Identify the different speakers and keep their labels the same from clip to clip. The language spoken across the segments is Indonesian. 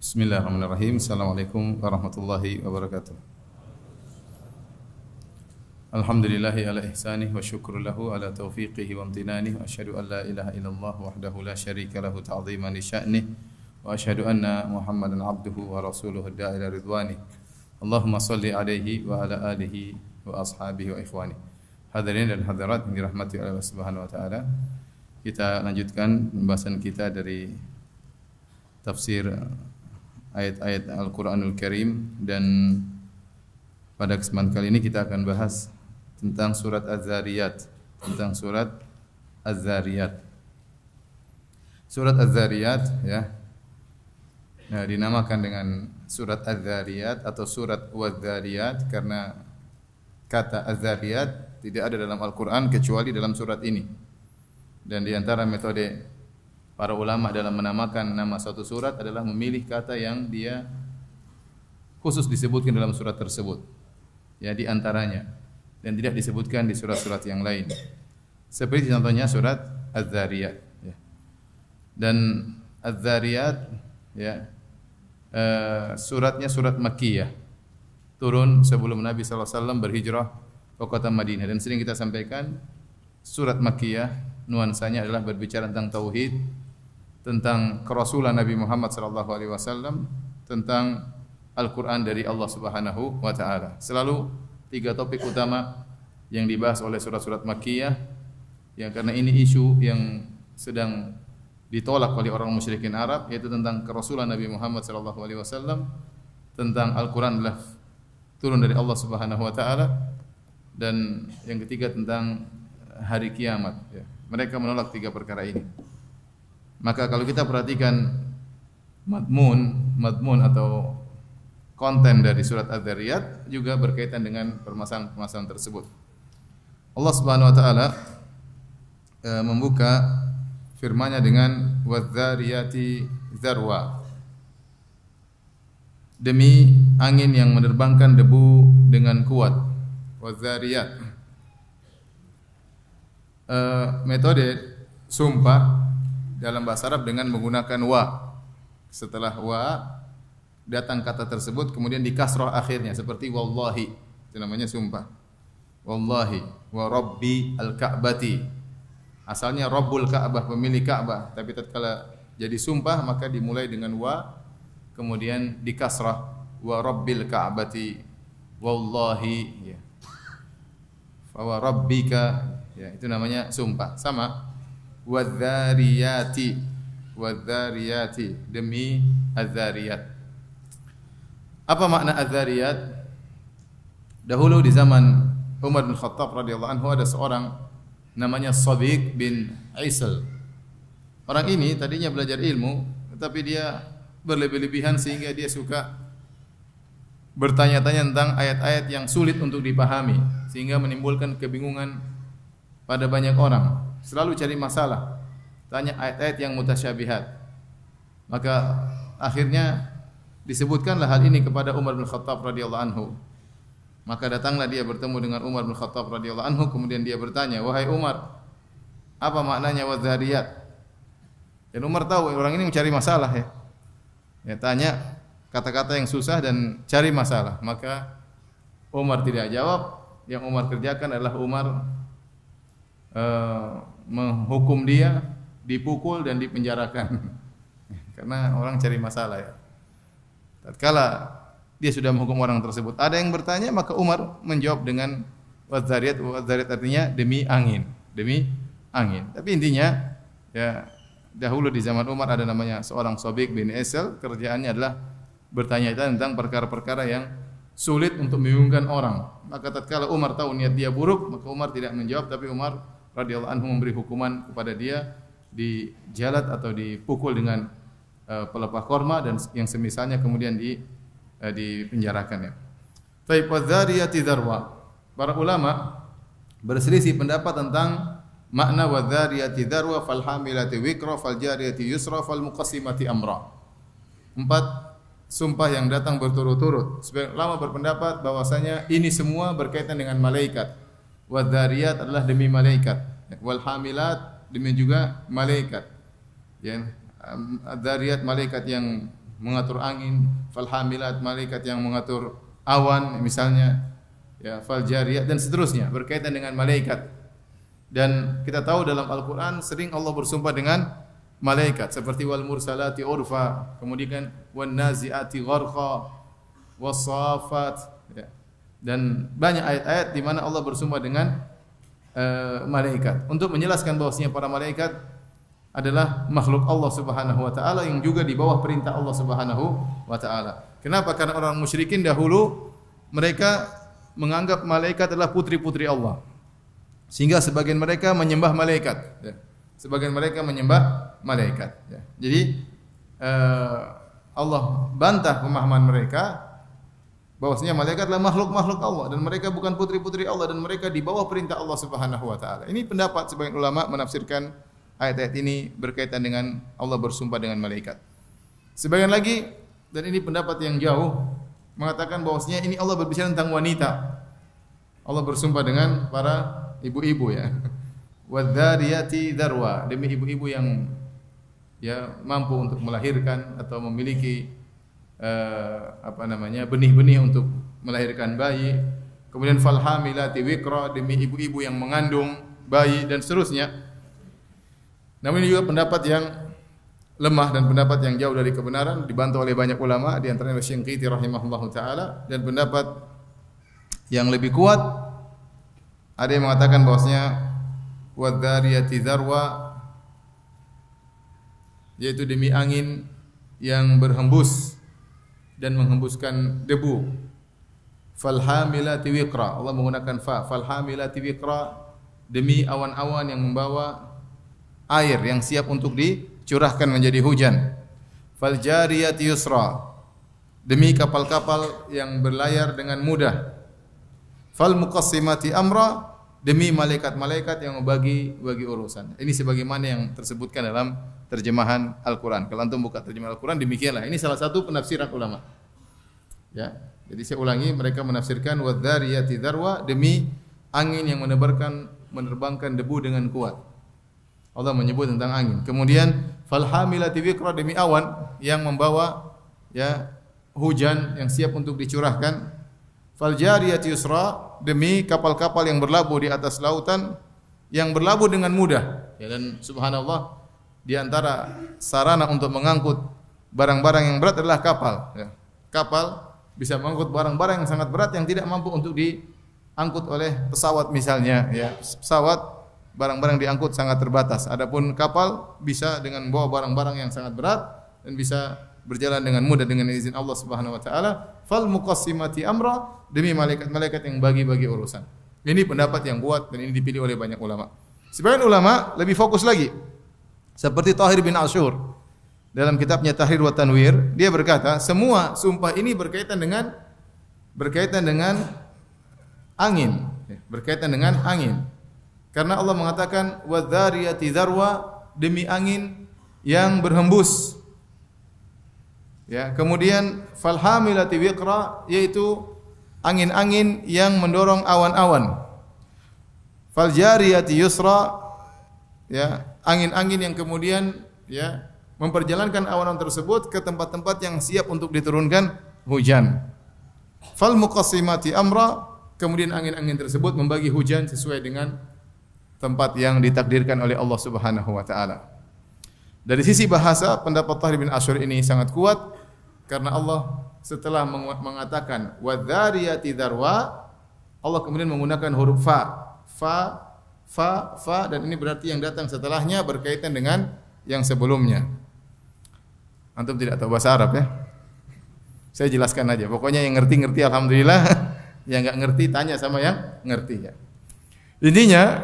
Speaker 1: Bismillahirrahmanirrahim. Assalamualaikum warahmatullahi wabarakatuh. Alhamdulillahi ala ihsanih wa syukru lahu ala taufiqihi wa amtinanih wa asyhadu an la ilaha illallah wahdahu la syarika lahu ta'ziman li sya'nih wa asyhadu anna Muhammadan abduhu wa rasuluhu da'i ila ridwanih. Allahumma salli alaihi wa ala alihi wa ashabihi wa ikhwani. Hadirin dan hadirat yang dirahmati oleh Allah Subhanahu wa taala. Kita lanjutkan pembahasan kita dari tafsir ayat-ayat Al-Qur'anul Karim, dan pada kesempatan kali ini kita akan bahas tentang surat Az-Zariyat, Surat Az-Zariyat ya. Nah, dinamakan dengan surat Az-Zariyat atau surat Waz-Zariyat karena kata Az-Zariyat tidak ada dalam Al-Qur'an kecuali dalam surat ini. Dan di antara metode para ulama dalam menamakan nama suatu surat adalah memilih kata yang dia khusus disebutkan dalam surat tersebut. Ya, di antaranya, dan tidak disebutkan di surat-surat yang lain. Seperti contohnya surat Az-Zariyat ya. Dan Az-Zariyat ya, suratnya surat Makkiyah. Turun sebelum Nabi sallallahu alaihi wasallam berhijrah ke kota Madinah, dan sering kita sampaikan surat Makkiyah nuansanya adalah berbicara tentang tauhid, tentang kerasulan Nabi Muhammad sallallahu alaihi wasallam, tentang Al-Qur'an dari Allah Subhanahu wa taala. Selalu tiga topik utama yang dibahas oleh surat-surat Makkiyah, yang karena ini isu yang sedang ditolak oleh orang musyrikin Arab, yaitu tentang kerasulan Nabi Muhammad sallallahu alaihi wasallam, tentang Al-Qur'an adalah turun dari Allah Subhanahu wa taala, dan yang ketiga tentang hari kiamat ya. Mereka menolak tiga perkara ini. Maka kalau kita perhatikan madmun atau konten dari surat Az-Zariyat juga berkaitan dengan permasalahan tersebut. Allah Subhanahu wa taala membuka firman-Nya dengan wadz-dzariyati dzarwa. Demi angin yang menerbangkan debu dengan kuat. Wadz-dzariyat. Metode sumpah dalam bahasa Arab dengan menggunakan wa. Setelah wa datang kata tersebut kemudian dikasrah akhirnya seperti wallahi, itu namanya sumpah. Wallahi wa rabbi al-ka'bati. Asalnya Rabbul Ka'bah, pemilik Ka'bah, tapi tatkala jadi sumpah maka dimulai dengan wa kemudian dikasrah wa rabbil ka'bati wallahi ya. Fa wa rabbika ya, itu namanya sumpah. Sama wadz-dzariyati demi az-zariyat. Apa makna az-zariyat? Dahulu di zaman Umar bin Khattab radhiyallahu anhu ada seorang namanya Shabiq bin Aisal. Orang ini tadinya belajar ilmu, tetapi dia berlebih-lebihan sehingga dia suka bertanya-tanya tentang ayat-ayat yang sulit untuk dipahami, sehingga menimbulkan kebingungan pada banyak orang. Selalu cari masalah, tanya ayat-ayat yang mutasyabihat. Maka akhirnya disebutkanlah hal ini kepada Umar bin Khattab radhiyallahu anhu. Maka datanglah dia bertemu dengan Umar bin Khattab radhiyallahu anhu, kemudian dia bertanya, "Wahai Umar, apa maknanya wadz-dzariyat?" Dan Umar tahu orang ini mencari masalah ya. Ya, tanya kata-kata yang susah dan cari masalah. Maka Umar tidak jawab. Yang Umar kerjakan adalah Umar menghukum dia, dipukul dan dipenjarakan. Karena orang cari masalah ya. Tatkala dia sudah menghukum orang tersebut, ada yang bertanya, maka Umar menjawab dengan wadz-dzariyat. Wadz-dzariyat artinya demi angin, Tapi intinya ya, dahulu di zaman Umar ada namanya seorang Shabiq bin Aisal, kerjaannya adalah bertanya tentang perkara-perkara yang sulit untuk membingungkan orang. Maka tatkala Umar tahu niat dia buruk, maka Umar tidak menjawab, tapi Umar radhiyallahu anhu memberi hukuman kepada dia, dijalat atau dipukul dengan pelepah korma dan yang semisalnya, kemudian dipenjarakan ya. Baik, wadz-dzariyati dzarwa. Para ulama berselisih pendapat tentang makna wadz-dzariyati dzarwa, fal hamilati wiqra, fal jariyati yusra, fal muqassimati amra. 4 sumpah yang datang berturut-turut. Sebagian ulama berpendapat bahwasanya ini semua berkaitan dengan malaikat. Wadz-dzariyat adalah demi malaikat, wal hamilat demi juga malaikat. Ya, dzariyat malaikat yang mengatur angin, fal hamilat malaikat yang mengatur awan misalnya, ya fal jariyat dan seterusnya berkaitan dengan malaikat. Dan kita tahu dalam Al-Qur'an sering Allah bersumpah dengan malaikat seperti wal mursalati urfa, kemudian wan naziati gharqa, was safat, ya. Dan banyak ayat-ayat di mana Allah bersumpah dengan malaikat untuk menjelaskan bahwasanya para malaikat adalah makhluk Allah Subhanahu wa taala yang juga di bawah perintah Allah Subhanahu wa taala. Kenapa? Karena orang musyrikin dahulu mereka menganggap malaikat adalah putri-putri Allah. Sehingga sebagian mereka menyembah malaikat, ya. Sebagian mereka menyembah malaikat, ya. Jadi Allah bantah pemahaman mereka bahwasanya malaikat adalah makhluk-makhluk Allah dan mereka bukan putri-putri Allah dan mereka di bawah perintah Allah Subhanahu wa taala. Ini pendapat sebagian ulama menafsirkan ayat-ayat ini berkaitan dengan Allah bersumpah dengan malaikat. Sebagian lagi, dan ini pendapat yang jauh, mengatakan bahwasanya ini Allah berbicara tentang wanita. Allah bersumpah dengan para ibu-ibu, ya. Wadzariyati dzarwa, demi ibu-ibu yang ya mampu untuk melahirkan atau memiliki benih-benih untuk melahirkan bayi. Kemudian fal hamilati wiqra, demi ibu-ibu yang mengandung bayi dan seterusnya. Namun ini juga pendapat yang lemah dan pendapat yang jauh dari kebenaran, dibantah oleh banyak ulama di antaranya Syinqiti rahimahullahu taala, dan pendapat yang lebih kuat ada yang mengatakan bahwasanya wadzariyati dzarwa, yaitu demi angin yang berhembus dan menghembuskan debu. Fal hamilati wiqra, Allah menggunakan fa, fal hamilati wiqra, demi awan-awan yang membawa air yang siap untuk dicurahkan menjadi hujan. Fal jariyati yusra, demi kapal-kapal yang berlayar dengan mudah. Fal muqassimati amra, demi malaikat-malaikat yang membagi urusan. Ini sebagaimana yang tersebutkan dalam terjemahan Al-Qur'an. Kalau antum buka terjemahan Al-Qur'an demikianlah. Ini salah satu penafsiran ulama. Ya. Jadi saya ulangi, mereka menafsirkan wadzariyati dzarwa, demi angin yang menerbangkan debu dengan kuat. Allah menyebut tentang angin. Kemudian fal hamilati wiqra, demi awan yang membawa ya hujan yang siap untuk dicurahkan. Fal jariyati yusra, demi kapal-kapal yang berlabuh di atas lautan yang berlabuh dengan mudah. Ya, dan subhanallah, di antara sarana untuk mengangkut barang-barang yang berat adalah kapal, ya. Kapal bisa mengangkut barang-barang yang sangat berat yang tidak mampu untuk diangkut oleh pesawat misalnya, ya. Pesawat barang-barang diangkut sangat terbatas. Adapun kapal bisa dengan membawa barang-barang yang sangat berat dan bisa berjalan dengan mudah dengan izin Allah Subhanahu wa taala. Fal muqassimati amra, demi malaikat-malaikat yang bagi-bagi urusan. Ini pendapat yang kuat dan ini dipilih oleh banyak ulama. Sebagian ulama lebih fokus lagi. Seperti Tahir bin Ashur dalam kitabnya Tahrir wa Tanwir, dia berkata, semua sumpah ini berkaitan dengan angin, berkaitan dengan angin. Karena Allah mengatakan wadzariyati dzarwa, demi angin yang berhembus. Ya, kemudian fal hamilati wiqra, yaitu angin-angin yang mendorong awan-awan. Fal jariyati yusra, ya, angin-angin yang kemudian ya memperjalankan awan tersebut ke tempat-tempat yang siap untuk diturunkan hujan. Fal muqassimati amra, kemudian angin-angin tersebut membagi hujan sesuai dengan tempat yang ditakdirkan oleh Allah Subhanahu wa taala. Dari sisi bahasa, pendapat Tahir bin Ashur ini sangat kuat karena Allah setelah mengatakan wadzariyati dzarwa, Allah kemudian menggunakan huruf fa, dan ini berarti yang datang setelahnya berkaitan dengan yang sebelumnya. Antum tidak tahu bahasa Arab, ya? Saya jelaskan aja. Pokoknya yang ngerti alhamdulillah, yang enggak ngerti tanya sama yang ngerti, ya. Intinya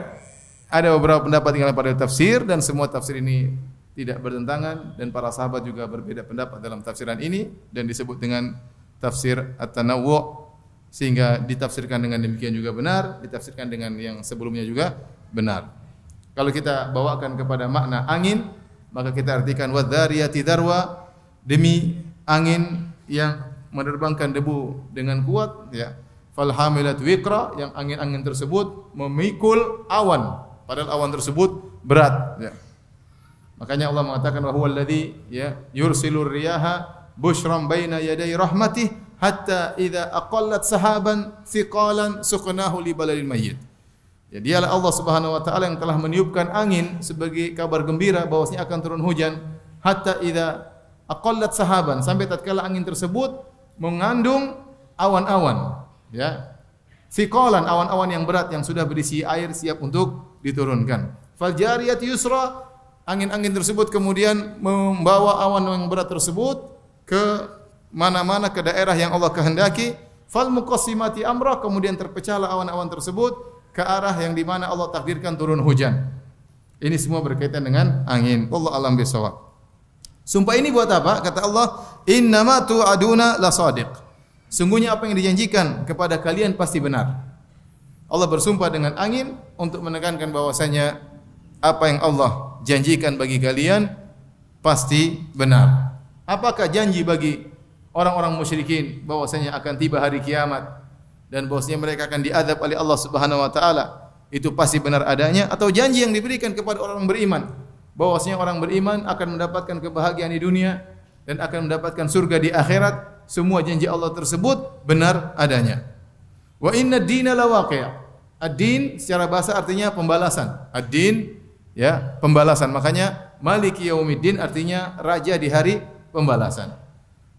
Speaker 1: ada beberapa pendapat yang pada tafsir dan semua tafsir ini tidak bertentangan dan para sahabat juga berbeda pendapat dalam tafsiran ini dan disebut dengan tafsir at-tanawwu, sehingga ditafsirkan dengan demikian juga benar, ditafsirkan dengan yang sebelumnya juga benar. Kalau kita bawakan kepada makna angin, maka kita artikan wadzariyati dzarwa, demi angin yang menerbangkan debu dengan kuat, ya. Fal hamilat wiqra, yang angin-angin tersebut memikul awan, padahal awan tersebut berat, ya. Makanya Allah mengatakan wa huwal ladzi ya yursilur riyaha busyran baina yaday rahmatih hatta idza aqallat sahaban thiqalan suqnahu li baladil mayyit. Ya, dialah Allah Subhanahu wa taala yang telah meniupkan angin sebagai kabar gembira bahwasanya akan turun hujan hatta idza aqallat sahaban, sampai tatkala angin tersebut mengandung awan-awan, ya. Thiqalan, awan-awan yang berat yang sudah berisi air siap untuk diturunkan. Fal jariyat yusra, angin-angin tersebut kemudian membawa awan yang berat tersebut ke mana-mana, ke daerah yang Allah kehendaki. Fal muqassimati amra, kemudian terpecahlah awan-awan tersebut ke arah yang di mana Allah takdirkan turun hujan. Ini semua berkaitan dengan angin. Wallahu a'lam bishawab. Sumpah ini buat apa? Kata Allah, innama tu'aduna lasadiq. Sungguhnya apa yang dijanjikan kepada kalian pasti benar. Allah bersumpah dengan angin untuk menekankan bahwasanya apa yang Allah janjikan bagi kalian pasti benar. Apakah janji bagi orang-orang musyrikin bahwasanya akan tiba hari kiamat dan bahwasanya mereka akan diazab oleh Allah Subhanahu wa taala itu pasti benar adanya, atau janji yang diberikan kepada orang beriman bahwasanya orang beriman akan mendapatkan kebahagiaan di dunia dan akan mendapatkan surga di akhirat? Semua janji Allah tersebut benar adanya. Wa inna ad-dina lawaqi'. Ad-din secara bahasa artinya pembalasan. Ad-din, ya, pembalasan. Makanya Maliki Yaumiddin artinya raja di hari pembalasan.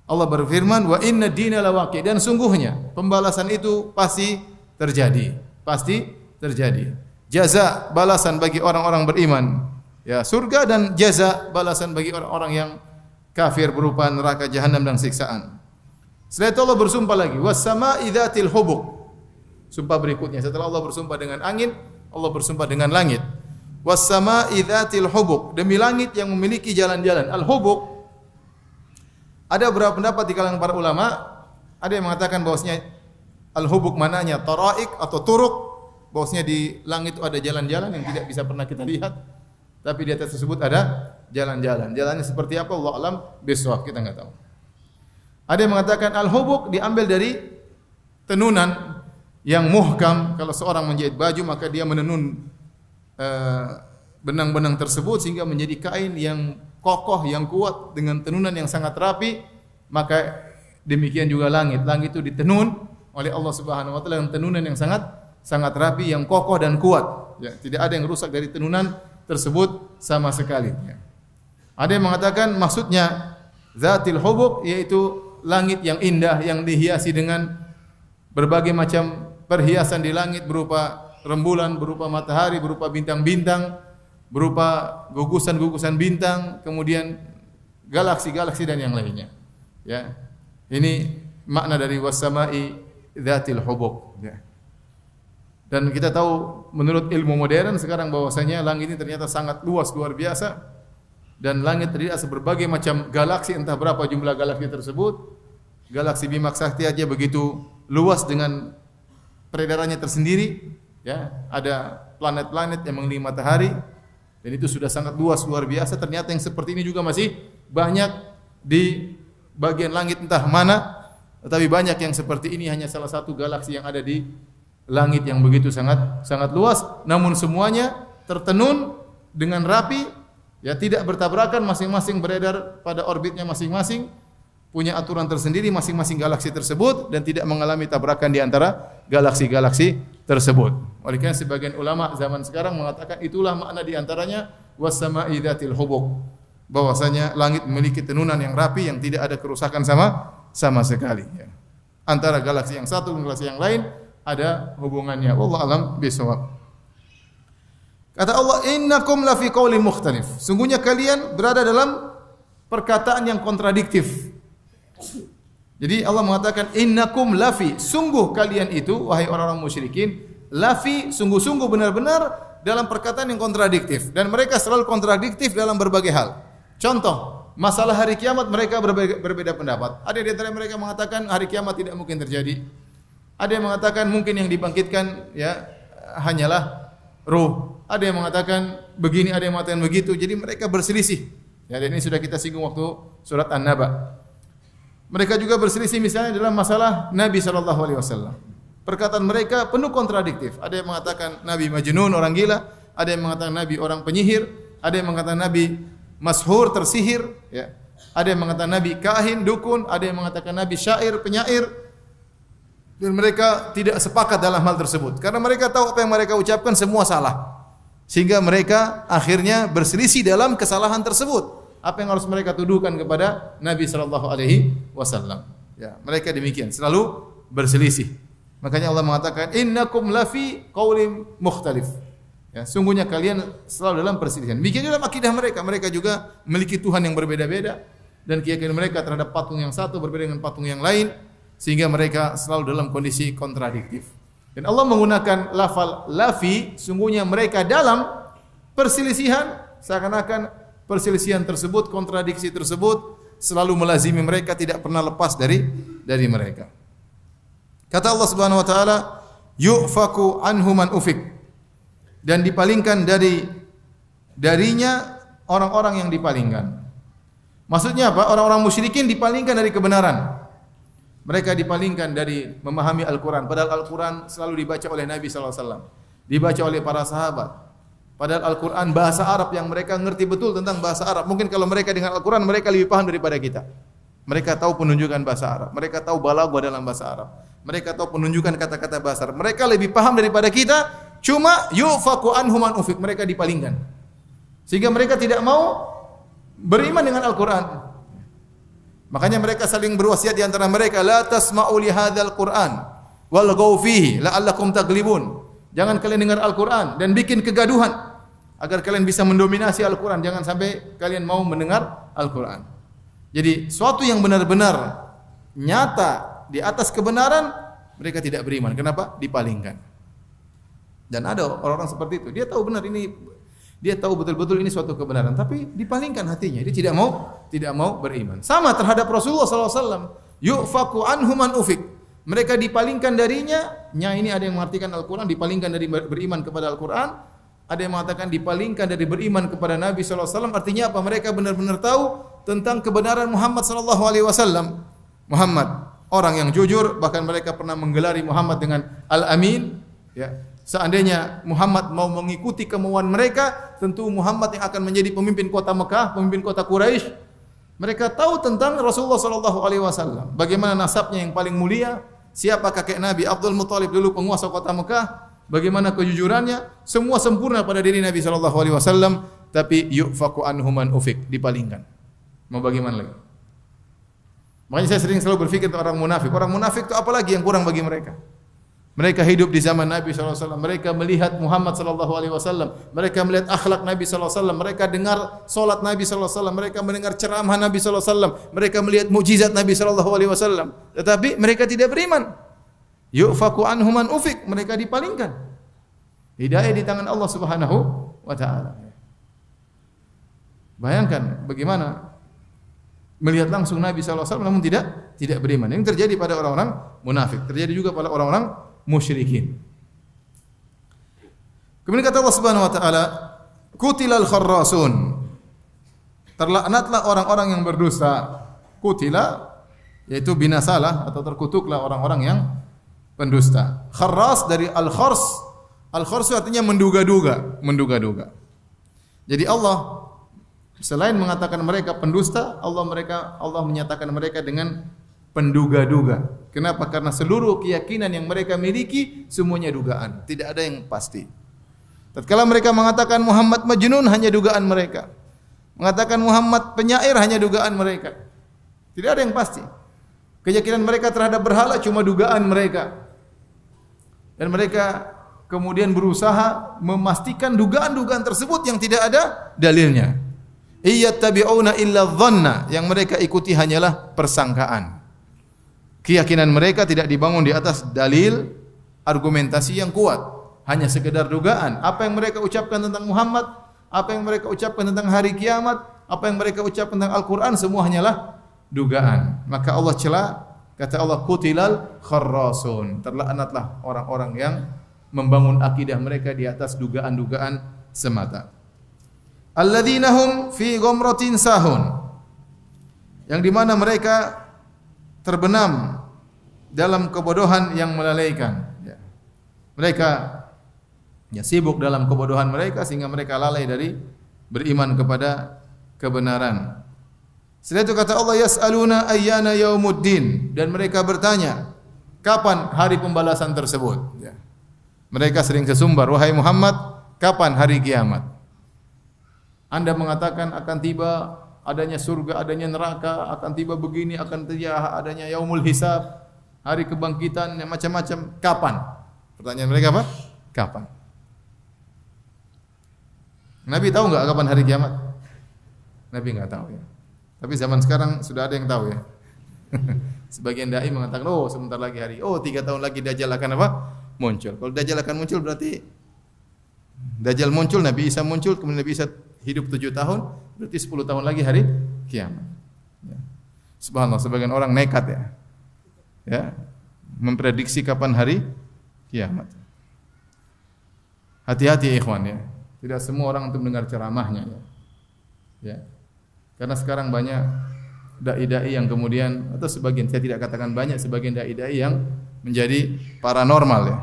Speaker 1: Allah berfirman, wa inna ad-dina lawaqi', dan sungguhnya pembalasan itu pasti terjadi. Pasti terjadi. Jaza, balasan bagi orang-orang beriman. Ya, surga, dan jaza, balasan bagi orang-orang yang kafir berupa neraka jahanam dan siksaan. Setelah itu Allah bersumpah lagi, was-sama'i dzatil hubuq. Sumpah berikutnya setelah Allah bersumpah dengan angin, Allah bersumpah dengan langit. Was-sama'i dzatil hubuq, demi langit yang memiliki jalan-jalan. Al-hubuq, ada beberapa pendapat di kalangan para ulama. Ada yang mengatakan bahwasanya al-hubuq mananya taraik atau turuk, bahwasanya di langit itu ada jalan-jalan yang tidak bisa pernah kita lihat, tapi di atas tersebut ada jalan-jalan. Jalannya seperti apa Allah alam bisawab, kita enggak tahu. Ada yang mengatakan al-hubuq diambil dari tenunan yang muhkam. Kalau seorang menjahit baju maka dia menenun benang-benang tersebut sehingga menjadi kain yang kokoh, yang kuat dengan tenunan yang sangat rapi. Maka demikian juga langit. Langit itu ditenun oleh Allah Subhanahu wa taala dengan tenunan yang sangat rapi, yang kokoh dan kuat. Ya, tidak ada yang rusak dari tenunan tersebut sama sekali. Ya. Ada yang mengatakan maksudnya zatil hubuq, yaitu langit yang indah yang dihiasi dengan berbagai macam perhiasan di langit, berupa rembulan, berupa matahari, berupa bintang-bintang, berupa gugusan-gugusan bintang, kemudian galaksi-galaksi dan yang lainnya. Ya. Ini makna dari was-sama'i dzatil hubuq, ya. Dan kita tahu menurut ilmu modern sekarang bahwasanya langit ini ternyata sangat luas, luar biasa. Dan langit terdiri atas berbagai macam galaksi, entah berapa jumlah galaksi tersebut. Galaksi Bima Sakti aja begitu luas dengan peredarannya tersendiri. Ya, ada planet-planet yang mengelilingi matahari, dan itu sudah sangat luas, luar biasa. Ternyata yang seperti ini juga masih banyak di bagian langit entah mana. Tetapi banyak yang seperti ini hanya salah satu galaksi yang ada di langit yang begitu sangat luas. Namun semuanya tertenun dengan rapi. Ya, tidak bertabrakan, masing-masing beredar pada orbitnya masing-masing, punya aturan tersendiri masing-masing galaksi tersebut, dan tidak mengalami tabrakan di antara galaksi-galaksi tersebut. Oleh karena sebagian ulama zaman sekarang mengatakan itulah makna di antaranya was-sama'i dzatil hubuq, bahwasanya langit memiliki tenunan yang rapi yang tidak ada kerusakan sama sekali. Ya. Antara galaksi yang satu dengan galaksi yang lain ada hubungannya. Wallahu a'lam bishawab. Kata Allah, innakum lafi qaulin mukhtalif. Sungguhnya kalian berada dalam perkataan yang kontradiktif. Jadi Allah mengatakan innakum lafi, sungguh kalian itu wahai orang-orang musyrikin, lafi, sungguh-sungguh benar-benar dalam perkataan yang kontradiktif, dan mereka selalu kontradiktif dalam berbagai hal. Contoh, masalah hari kiamat mereka berbeda pendapat. Ada di antara mereka mengatakan hari kiamat tidak mungkin terjadi. Ada yang mengatakan mungkin yang dibangkitkan ya hanyalah ruh. Ada yang mengatakan begini, ada yang mengatakan begitu. Jadi mereka berselisih. Ya, dan ini sudah kita singgung waktu surat An-Naba. Mereka juga berselisih misalnya dalam masalah Nabi SAW. Perkataan mereka penuh kontradiktif. Ada yang mengatakan Nabi majnun, orang gila. Ada yang mengatakan Nabi orang penyihir. Ada yang mengatakan Nabi mashur, tersihir. Ya. ada yang mengatakan nabi kahin, dukun, ada yang mengatakan nabi syair, penyair. Dan mereka tidak sepakat dalam hal tersebut karena mereka tahu apa yang mereka ucapkan semua salah. Sehingga mereka akhirnya berselisih dalam kesalahan tersebut. Apa yang harus mereka tuduhkan kepada Nabi sallallahu alaihi wasallam. Ya, mereka demikian, selalu berselisih. Makanya Allah mengatakan innakum lafi qaulin mukhtalif. Ya, sungguhnya kalian selalu dalam perselisihan. Demikian dalam akidah mereka. Mereka juga memiliki Tuhan yang berbeda-beda dan keyakinan mereka terhadap patung yang satu berbeda dengan patung yang lain sehingga mereka selalu dalam kondisi kontradiktif. Dan Allah menggunakan lafal lafi, sungguhnya mereka dalam perselisihan, seakan-akan perselisihan tersebut, kontradiksi tersebut selalu melazimi mereka, tidak pernah lepas dari mereka. Kata Allah Subhanahu wa taala, yu'faku anhu man ufik. Dan dipalingkan darinya orang-orang yang dipalingkan. Maksudnya apa? Orang-orang musyrikin dipalingkan dari kebenaran. Mereka dipalingkan dari memahami Al-Quran. Padahal Al-Quran selalu dibaca oleh Nabi SAW. Dibaca oleh para sahabat. Padahal Al-Quran bahasa Arab yang mereka ngerti betul tentang bahasa Arab. Mungkin kalau mereka dengan Al-Quran, mereka lebih paham daripada kita. Mereka tahu penunjukan bahasa Arab. Mereka tahu balaghah dalam bahasa Arab. Mereka tahu penunjukan kata-kata bahasa Arab. Mereka lebih paham daripada kita. Cuma yufaku anhum man ufik. Mereka dipalingkan. Sehingga mereka tidak mau beriman dengan Al-Quran. Makanya mereka saling berwasiat di antara mereka, la tasma'u li hadzal Qur'an walghaw fihi la'allakum taglibun. Jangan kalian dengar Al-Qur'an dan bikin kegaduhan agar kalian bisa mendominasi Al-Qur'an. Jangan sampai kalian mau mendengar Al-Qur'an. Jadi suatu yang benar-benar nyata di atas kebenaran, mereka tidak beriman. Kenapa? Dipalingkan. Dan ada orang-orang seperti itu. Dia tahu benar ini, dia tahu betul-betul ini suatu kebenaran, tapi dipalingkan hatinya. Dia tidak mau beriman. Sama terhadap Rasulullah SAW. Yu'faku anhu man ufik. Mereka dipalingkan darinya. Ini ada yang mengartikan Al-Quran, dipalingkan dari beriman kepada Al-Quran. Ada yang mengatakan dipalingkan dari beriman kepada Nabi SAW. Artinya apa? Mereka benar-benar tahu tentang kebenaran Muhammad SAW. Muhammad, orang yang jujur. Bahkan mereka pernah menggelari Muhammad dengan Al-Amin. Ya. Seandainya Muhammad mau mengikuti kemauan mereka, tentu Muhammad yang akan menjadi pemimpin kota Mekah, pemimpin kota Quraisy. Mereka tahu tentang Rasulullah sallallahu alaihi wasallam, bagaimana nasabnya yang paling mulia, siapa kakek Nabi Abdul Muthalib dulu penguasa kota Mekah, bagaimana kejujurannya, semua sempurna pada diri Nabi sallallahu alaihi wasallam, tapi yufaku anhum man ufik, dipalingkan. Mau bagaimana lagi? Makanya saya sering selalu berpikir tentang orang munafik. Orang munafik itu apa lagi yang kurang bagi mereka? Mereka hidup di zaman Nabi SAW. Mereka melihat Muhammad SAW. Mereka melihat akhlak Nabi SAW. Mereka dengar solat Nabi SAW. Mereka mendengar ceramah Nabi SAW. Mereka melihat mukjizat Nabi SAW. Tetapi mereka tidak beriman. Yu'faku anhum man ufik. Mereka dipalingkan. Hidayah di tangan Allah Subhanahu wa taala. Bayangkan bagaimana melihat langsung Nabi SAW namun tidak beriman. Yang terjadi pada orang-orang munafik. Terjadi juga pada orang-orang musyrikin. Kemudian kata Allah Subhanahu wa taala, "Kutilal kharrasun." Terlaknatlah orang-orang yang berdusta. Kutila yaitu binasalah atau terkutuklah orang-orang yang pendusta. Kharras dari al-khars. Al-khars artinya menduga-duga. Jadi Allah selain mengatakan mereka pendusta, Allah menyatakan mereka dengan penduga-duga. Kenapa? Karena seluruh keyakinan yang mereka miliki semuanya dugaan, tidak ada yang pasti. Tatkala mereka mengatakan Muhammad majnun, hanya dugaan mereka. Mengatakan Muhammad penyair, hanya dugaan mereka. Tidak ada yang pasti. Keyakinan mereka terhadap berhala cuma dugaan mereka. Dan mereka kemudian berusaha memastikan dugaan-dugaan tersebut yang tidak ada dalilnya. Iyattabi'una illa dhanna, yang mereka ikuti hanyalah persangkaan. Keyakinan mereka tidak dibangun di atas dalil, argumentasi yang kuat, hanya sekedar dugaan. Apa yang mereka ucapkan tentang Muhammad, apa yang mereka ucapkan tentang hari kiamat, apa yang mereka ucapkan tentang Al-Quran, semua hanyalah dugaan. Maka Allah cela, kata Allah, kutilal kharrasun. Terlaknatlah orang-orang yang membangun akidah mereka di atas dugaan-dugaan semata. Alladzina hum fi ghamratin sahun, yang dimana mereka terbenam dalam kebodohan yang melalaikan. Mereka sibuk dalam kebodohan mereka sehingga mereka lalai dari beriman kepada kebenaran. Setelah itu kata Allah, yas'aluna ayyana yaumuddin, dan mereka bertanya, kapan hari pembalasan tersebut? Ya. Mereka sering sesumbar, wahai Muhammad, kapan hari kiamat? Anda mengatakan akan tiba adanya surga, adanya neraka, akan tiba begini, akan tiba adanya yaumul hisab, hari kebangkitan, macam-macam. Kapan? Pertanyaan mereka apa? Kapan? Nabi tahu enggak kapan hari kiamat? Nabi enggak tahu ya. Tapi zaman sekarang sudah ada yang tahu ya. Sebagian dai mengatakan, oh sebentar lagi hari, 3 tahun lagi Dajjal akan apa? Muncul. Kalau Dajjal akan muncul berarti Dajjal muncul, Nabi Isa muncul, kemudian Nabi Isa hidup 7 tahun, berarti 10 tahun lagi hari kiamat. Ya. Subhanallah, sebagian orang nekat ya. Ya, memprediksi kapan hari kiamat. Hati-hati ya ikhwan ya. Tidak semua orang untuk mendengar ceramahnya ya. Ya. Karena sekarang banyak dai-dai yang kemudian, atau sebagian, saya tidak katakan banyak, sebagian dai-dai yang menjadi paranormal ya.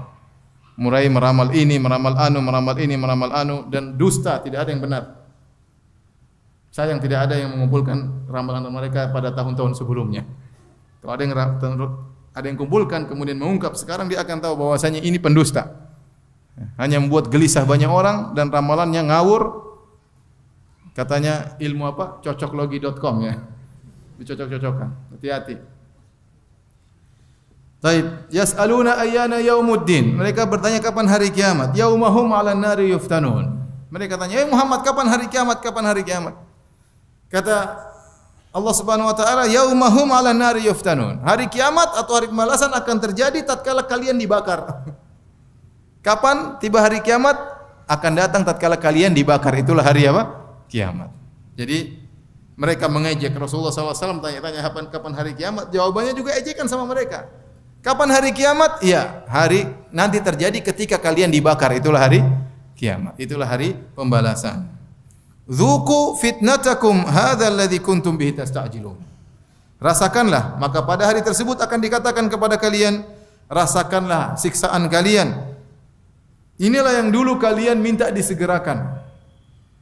Speaker 1: Mulai meramal ini, meramal anu, meramal ini, meramal anu, dan dusta, tidak ada yang benar. Sayang tidak ada yang mengumpulkan ramalan mereka pada tahun-tahun sebelumnya. Kalau ada yang kumpulkan kemudian mengungkap, sekarang dia akan tahu bahwasanya ini pendusta. Hanya membuat gelisah banyak orang dan ramalannya ngawur. Katanya ilmu apa? Cocoklogi.com ya. Dicocok-cocokkan. Hati-hati. Taib, yas'aluna ayyana yaumuddin. Mereka bertanya kapan hari kiamat? Yaumahum 'alan nari yuftanun. Mereka tanya, Muhammad, kapan hari kiamat? Kapan hari kiamat? Kata Allah Subhanahu wa taala, yaumahum 'alan nari yuftanun. Hari kiamat atau hari pembalasan akan terjadi tatkala kalian dibakar. Kapan tiba hari kiamat? Akan datang tatkala kalian dibakar. Itulah hari apa? Kiamat. Jadi mereka mengejek Rasulullah SAW, tanya-tanya kapan hari kiamat. Jawabannya juga ejekan sama mereka. Kapan hari kiamat? Ya, hari nanti terjadi ketika kalian dibakar. Itulah hari kiamat. Itulah hari pembalasan. Dzuqu fitnatakum hadzal ladzi kuntum bihi tasta'jilun. Rasakanlah, maka pada hari tersebut akan dikatakan kepada kalian, rasakanlah siksaan kalian. Inilah yang dulu kalian minta disegerakan.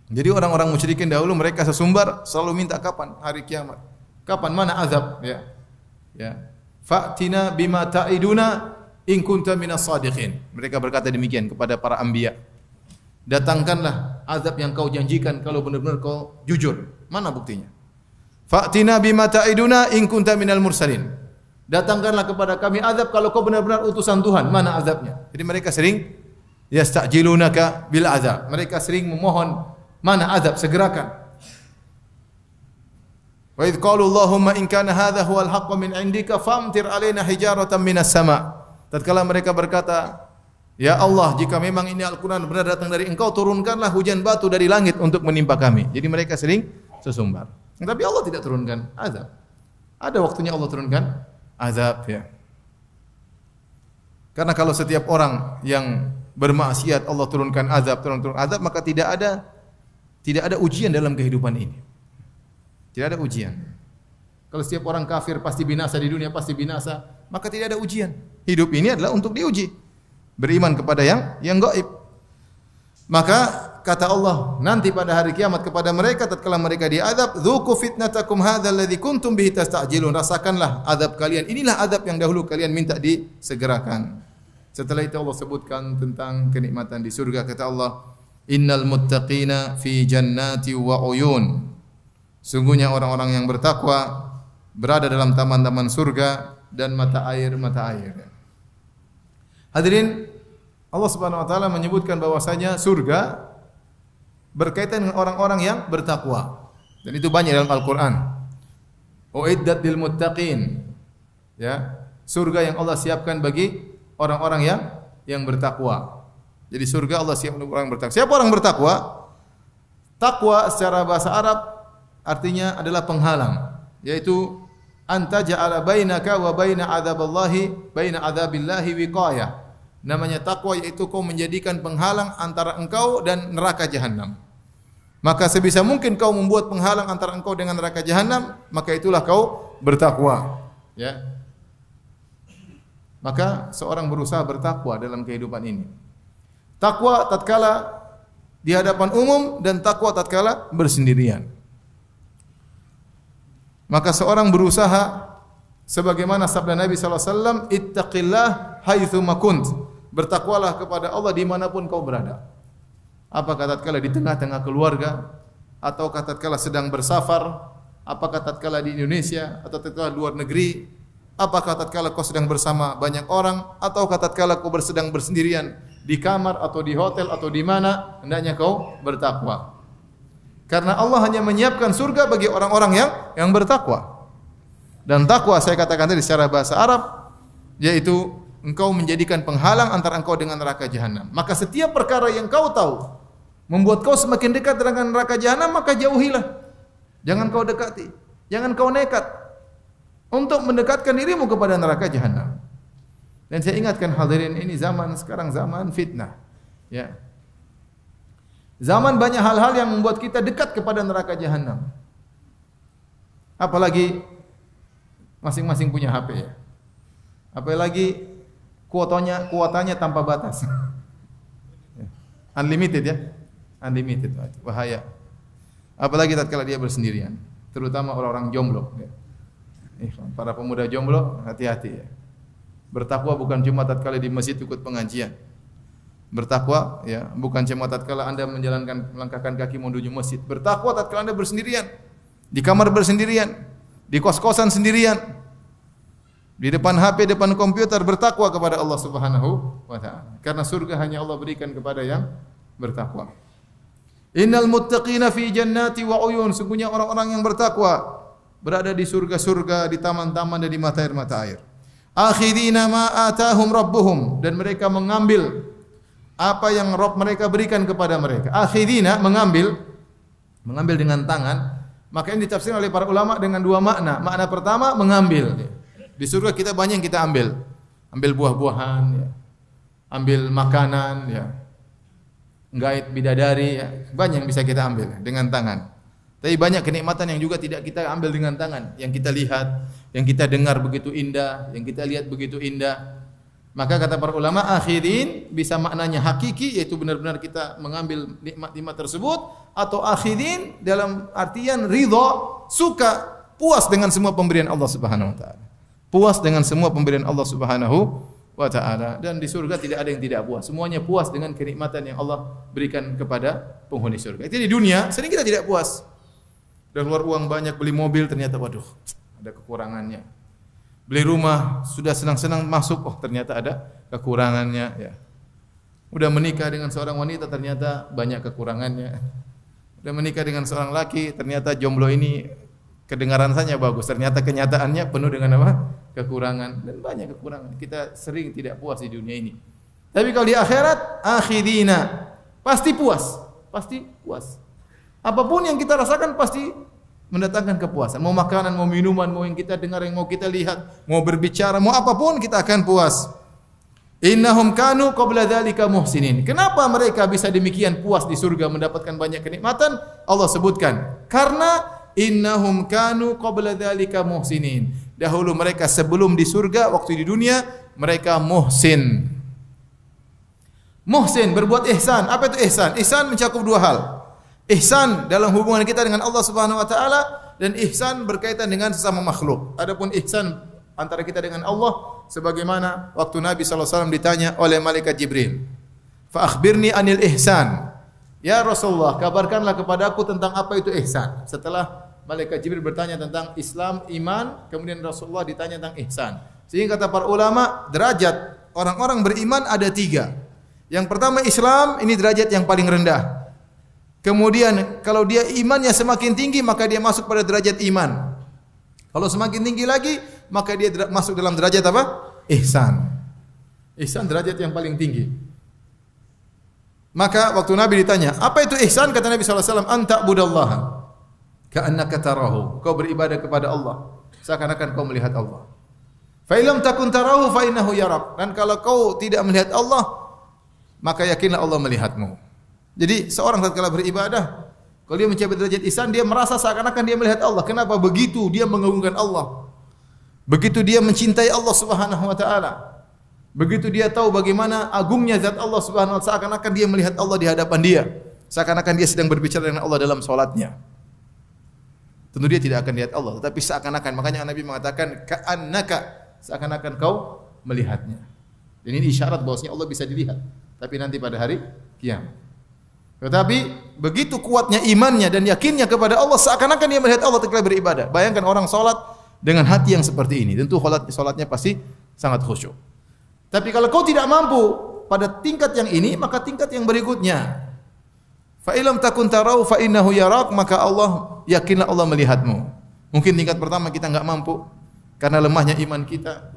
Speaker 1: Jadi orang-orang musyrikin dahulu mereka sesumbar selalu minta kapan hari kiamat. Kapan, mana azab ya. Ya. Fa'tina bima ta'iduna in kunta minas shadiqin. Mereka berkata demikian kepada para anbiya. Datangkanlah azab yang kau janjikan kalau benar-benar kau jujur. Mana buktinya? Fa'tina bima ta'iduna in kunta minal mursalin. Datangkanlah kepada kami azab kalau kau benar-benar utusan Tuhan. Mana azabnya? Jadi mereka sering yasta'jilunaka bil azab. Mereka sering memohon, mana azab, segerakan. Wa idz qalu Allahumma in kana hadha huwal haqqu min indika famtir alaina hijaratan minas sama'. Tatkala mereka berkata, ya Allah, jika memang ini Al-Qur'an benar datang dari Engkau, turunkanlah hujan batu dari langit untuk menimpa kami. Jadi mereka sering sesumbar. Tapi Allah tidak turunkan azab. Ada waktunya Allah turunkan azab ya. Karena kalau setiap orang yang bermaksiat Allah turunkan azab, turun azab, maka tidak ada ujian dalam kehidupan ini. Tidak ada ujian. Kalau setiap orang kafir pasti binasa di dunia, pasti binasa, maka tidak ada ujian. Hidup ini adalah untuk diuji. Beriman kepada yang gaib. Maka kata Allah, nanti pada hari kiamat kepada mereka tatkala mereka diazab, dzuqu fitnatakum hadzal ladzi kuntum bihi tasta'jilun. Rasakanlah azab kalian. Inilah azab yang dahulu kalian minta disegerakan. Setelah itu Allah sebutkan tentang kenikmatan di surga. Kata Allah, innal muttaqina fi jannati wa uyun. Sungguhnya orang-orang yang bertakwa berada dalam taman-taman surga dan mata air. Hadirin, Allah Subhanahu wa taala menyebutkan bahwasanya surga berkaitan dengan orang-orang yang bertakwa. Dan itu banyak dalam Al-Qur'an. Uiddat lil muttaqin. Ya, surga yang Allah siapkan bagi orang-orang yang bertakwa. Jadi surga Allah siap untuk orang bertakwa. Siapa orang bertakwa? Takwa secara bahasa Arab artinya adalah penghalang, yaitu anta ja'ala bainaka wa baina adzabillahi wiqayah. Namanya takwa yaitu kau menjadikan penghalang antara engkau dan neraka jahanam. Maka sebisa mungkin kau membuat penghalang antara engkau dengan neraka jahanam, maka itulah kau bertakwa. Ya. Maka seorang berusaha bertakwa dalam kehidupan ini. Takwa tatkala di hadapan umum dan takwa tatkala bersendirian. Maka seorang berusaha sebagaimana sabda Nabi sallallahu alaihi wasallam, "Ittaqillah haitsu ma kunt." Bertakwalah kepada Allah dimanapun kau berada. Apakah tatkala di tengah-tengah keluarga, atau tatkala sedang bersafar, apakah tatkala di Indonesia atau tatkala di luar negeri, apakah tatkala kau sedang bersama banyak orang, atau tatkala kau sedang bersendirian di kamar atau di hotel atau di mana, hendaknya kau bertakwa. Karena Allah hanya menyiapkan surga bagi orang-orang yang bertakwa. Dan takwa saya katakan tadi secara bahasa Arab yaitu engkau menjadikan penghalang antara engkau dengan neraka jahanam. Maka setiap perkara yang kau tahu membuat kau semakin dekat dengan neraka jahanam, maka jauhilah. Jangan kau dekati. Jangan kau nekat untuk mendekatkan dirimu kepada neraka jahanam. Dan saya ingatkan hadirin, ini zaman sekarang zaman fitnah. Ya. Zaman banyak hal-hal yang membuat kita dekat kepada neraka jahanam. Apalagi masing-masing punya HP ya. Apalagi kuotanya tanpa batas. Unlimited ya. Unlimited. Bahaya. Apalagi tatkala dia bersendirian, terutama orang-orang jomblo ya. Para pemuda jomblo, hati-hati ya. Bertakwa bukan cuma tatkala di masjid ikut pengajian. Bertakwa ya, bukan cuma tatkala Anda melangkahkan kaki menuju masjid. Bertakwa tatkala Anda bersendirian, di kamar bersendirian, di kos-kosan sendirian, di depan HP, depan komputer, bertakwa kepada Allah Subhanahu wa taala. Karena surga hanya Allah berikan kepada yang bertakwa. Innal muttaqina fi jannati wa uyun. Sungguhnya orang-orang yang bertakwa berada di surga-surga, di taman-taman dan di mata air-mata air. Akhidina ma atahum rabbuhum, dan mereka mengambil apa yang Rabb mereka berikan kepada mereka. Akhidina mengambil dengan tangan. Maka ini ditafsirkan oleh para ulama dengan dua makna. Makna pertama mengambil. Di surga kita banyak yang kita ambil. Ambil buah-buahan ya. Ambil makanan ya. Gait bidadari ya. Banyak yang bisa kita ambil dengan tangan. Tapi banyak kenikmatan yang juga tidak kita ambil dengan tangan, yang kita lihat, yang kita dengar begitu indah, yang kita lihat begitu indah. Maka kata para ulama, akhirin bisa maknanya hakiki, yaitu benar-benar kita mengambil nikmat-nikmat tersebut, atau akhirin dalam artian ridha, suka, puas dengan semua pemberian Allah Subhanahu wa taala. Puas dengan semua pemberian Allah Subhanahu wa taala, dan di surga tidak ada yang tidak puas. Semuanya puas dengan kenikmatan yang Allah berikan kepada penghuni surga. Itu di dunia sering kita tidak puas. Sudah keluar uang banyak beli mobil, ternyata waduh, ada kekurangannya. Beli rumah, sudah senang-senang masuk, oh ternyata ada kekurangannya ya. Udah menikah dengan seorang wanita, ternyata banyak kekurangannya. Udah menikah dengan seorang laki, ternyata jomblo ini kedengaran saja bagus, ternyata kenyataannya penuh dengan apa? Kekurangan, dan banyak kekurangan. Kita sering tidak puas di dunia ini. Tapi kalau di akhirat, akhirina, pasti puas, pasti puas. Apapun yang kita rasakan pasti mendatangkan kepuasan. Mau makanan, mau minuman, mau yang kita dengar, yang mau kita lihat, mau berbicara, mau apapun kita akan puas. Innahum kanu qabla dzalika muhsinin. Kenapa mereka bisa demikian puas di surga mendapatkan banyak kenikmatan? Allah sebutkan, karena innahum kanu qabla dzalika muhsinin. Dahulu mereka sebelum di surga, waktu di dunia mereka muhsin. Muhsin berbuat ihsan. Apa itu ihsan? Ihsan mencakup dua hal. Ihsan dalam hubungan kita dengan Allah Subhanahu wa taala, dan ihsan berkaitan dengan sesama makhluk. Adapun ihsan antara kita dengan Allah, sebagaimana waktu Nabi sallallahu alaihi wasallam ditanya oleh malaikat Jibril, "Fa akhbirni anil ihsan." Ya Rasulullah, kabarkanlah kepadaku tentang apa itu ihsan. Setelah malaikat Jibril bertanya tentang Islam, iman, kemudian Rasulullah ditanya tentang ihsan. Sehingga kata para ulama, derajat orang-orang beriman ada tiga. Yang pertama Islam, ini derajat yang paling rendah. Kemudian kalau dia imannya semakin tinggi, maka dia masuk pada derajat iman. Kalau semakin tinggi lagi, maka dia masuk dalam derajat apa? Ihsan. Ihsan derajat yang paling tinggi. Maka waktu Nabi ditanya, apa itu ihsan? Kata Nabi SAW, anta budallaha ka'annaka tarahu. Kau beribadah kepada Allah seakan-akan kau melihat Allah. Fa illam takun tarahu fa innahu yarak. Dan kalau kau tidak melihat Allah, maka yakinlah Allah melihatmu. Jadi seorang tatkala beribadah, kalau dia mencapai derajat ihsan, dia merasa seakan-akan dia melihat Allah. Kenapa? Begitu dia mengagungkan Allah. Begitu dia mencintai Allah Subhanahu wa taala. Begitu dia tahu bagaimana agungnya zat Allah Subhanahu wa taala, seakan-akan dia melihat Allah di hadapan dia. Seakan-akan dia sedang berbicara dengan Allah dalam salatnya. Tentu dia tidak akan lihat Allah, tetapi seakan-akan. Makanya Nabi mengatakan ka'annaka, seakan-akan kau melihatnya. Dan ini isyarat bahwasanya Allah bisa dilihat, tapi nanti pada hari kiamat. Tetapi begitu kuatnya imannya dan yakinnya kepada Allah, seakan-akan dia melihat Allah tatkala beribadah. Bayangkan orang salat dengan hati yang seperti ini, tentu salatnya pasti sangat khusyuk. Tapi kalau kau tidak mampu pada tingkat yang ini, maka tingkat yang berikutnya. Fa illam takun tarau fa innahu yarak, maka Allah, yakinlah Allah melihatmu. Mungkin tingkat pertama kita enggak mampu karena lemahnya iman kita,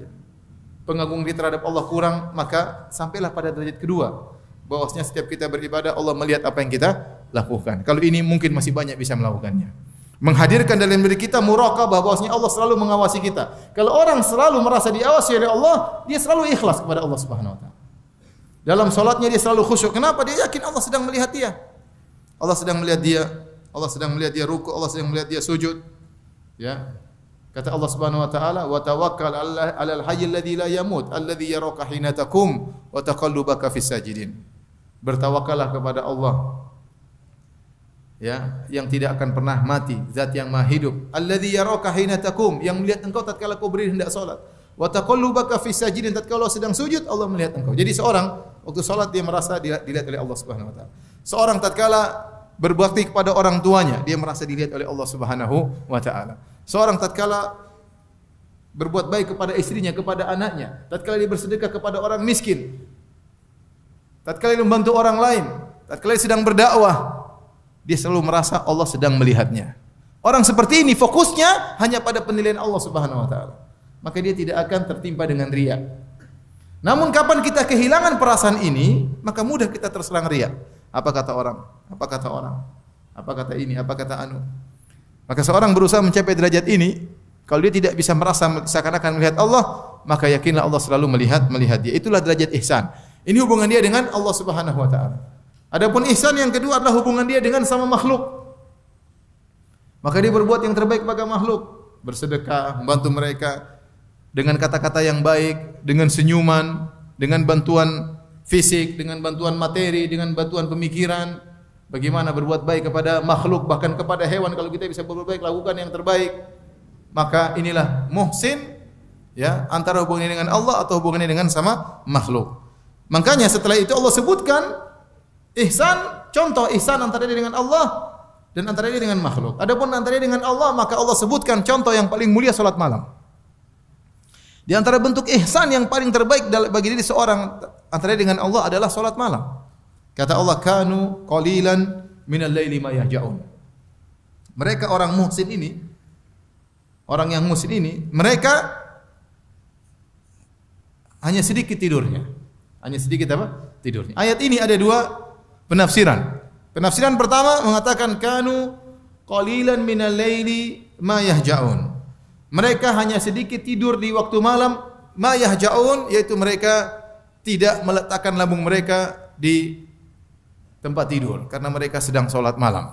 Speaker 1: pengagungan kita terhadap Allah kurang, maka sampailah pada derajat kedua, bahwasanya setiap kita beribadah Allah melihat apa yang kita lakukan. Kalau ini mungkin masih banyak bisa melakukannya. Menghadirkan dalam diri kita muraqabah, bahwasanya Allah selalu mengawasi kita. Kalau orang selalu merasa diawasi oleh Allah, dia selalu ikhlas kepada Allah Subhanahu wa taala. Dalam salatnya dia selalu khusyuk. Kenapa? Dia yakin Allah sedang melihat dia. Allah sedang melihat dia. Allah sedang melihat dia ruku', Allah sedang melihat dia sujud. Ya. Kata Allah Subhanahu wa taala, "Wa tawakkal 'alal hayyil ladzi la yamut, alladzi yaraka hina taqum wa taqallubaka fis sajidin." Bertawakallah kepada Allah, ya, yang tidak akan pernah mati, zat yang maha hidup. Alladzi yaraka hina taqum, yang melihat engkau tatkala kau berdiri hendak salat. Wa taqallubaka fis sajidin, tatkala sedang sujud Allah melihat engkau. Jadi seorang waktu salat dia merasa dilihat oleh Allah Subhanahu wa taala. Seorang tatkala berbakti kepada orang tuanya, dia merasa dilihat oleh Allah Subhanahu wa taala. Seorang tatkala berbuat baik kepada istrinya, kepada anaknya, tatkala dia bersedekah kepada orang miskin, tatkala dia membantu orang lain, tatkala dia sedang berdakwah, dia selalu merasa Allah sedang melihatnya. Orang seperti ini fokusnya hanya pada penilaian Allah Subhanahu wa taala. Maka dia tidak akan tertimpa dengan riya. Namun kapan kita kehilangan perasaan ini, maka mudah kita terserang riya. Apa kata orang? Apa kata orang? Apa kata ini? Apa kata anu? Maka seorang berusaha mencapai derajat ini, kalau dia tidak bisa merasa seakan-akan melihat Allah, maka yakinlah Allah selalu melihat dia. Itulah derajat ihsan. Ini hubungan dia dengan Allah Subhanahu wa taala. Adapun ihsan yang kedua adalah hubungan dia dengan sama makhluk. Maka dia berbuat yang terbaik bagi makhluk, bersedekah, membantu mereka dengan kata-kata yang baik, dengan senyuman, dengan bantuan fisik, dengan bantuan materi, dengan bantuan pemikiran. Bagaimana berbuat baik kepada makhluk, bahkan kepada hewan. Kalau kita bisa berbuat baik, lakukan yang terbaik. Maka inilah muhsin, ya, antara hubungannya dengan Allah atau hubungannya dengan sama makhluk. Makanya setelah itu Allah sebutkan ihsan, contoh ihsan antara dia dengan Allah dan antara dia dengan makhluk. Adapun antara dia dengan Allah, maka Allah sebutkan contoh yang paling mulia salat malam. Di antara bentuk ihsan yang paling terbaik bagi diri seorang antara dia dengan Allah adalah salat malam. Kata Allah, kanu qalilan minal laili ma yahja'un. Mereka orang muhsin ini, orang yang muhsin ini, mereka hanya sedikit tidurnya. Hanya sedikit apa? Tidurnya. Ayat ini ada dua penafsiran. Penafsiran pertama mengatakan kanu qalilan minal laili ma yahja'un. Mereka hanya sedikit tidur di waktu malam, ma yahja'un, yaitu mereka tidak meletakkan lambung mereka di tempat tidur karena mereka sedang salat malam.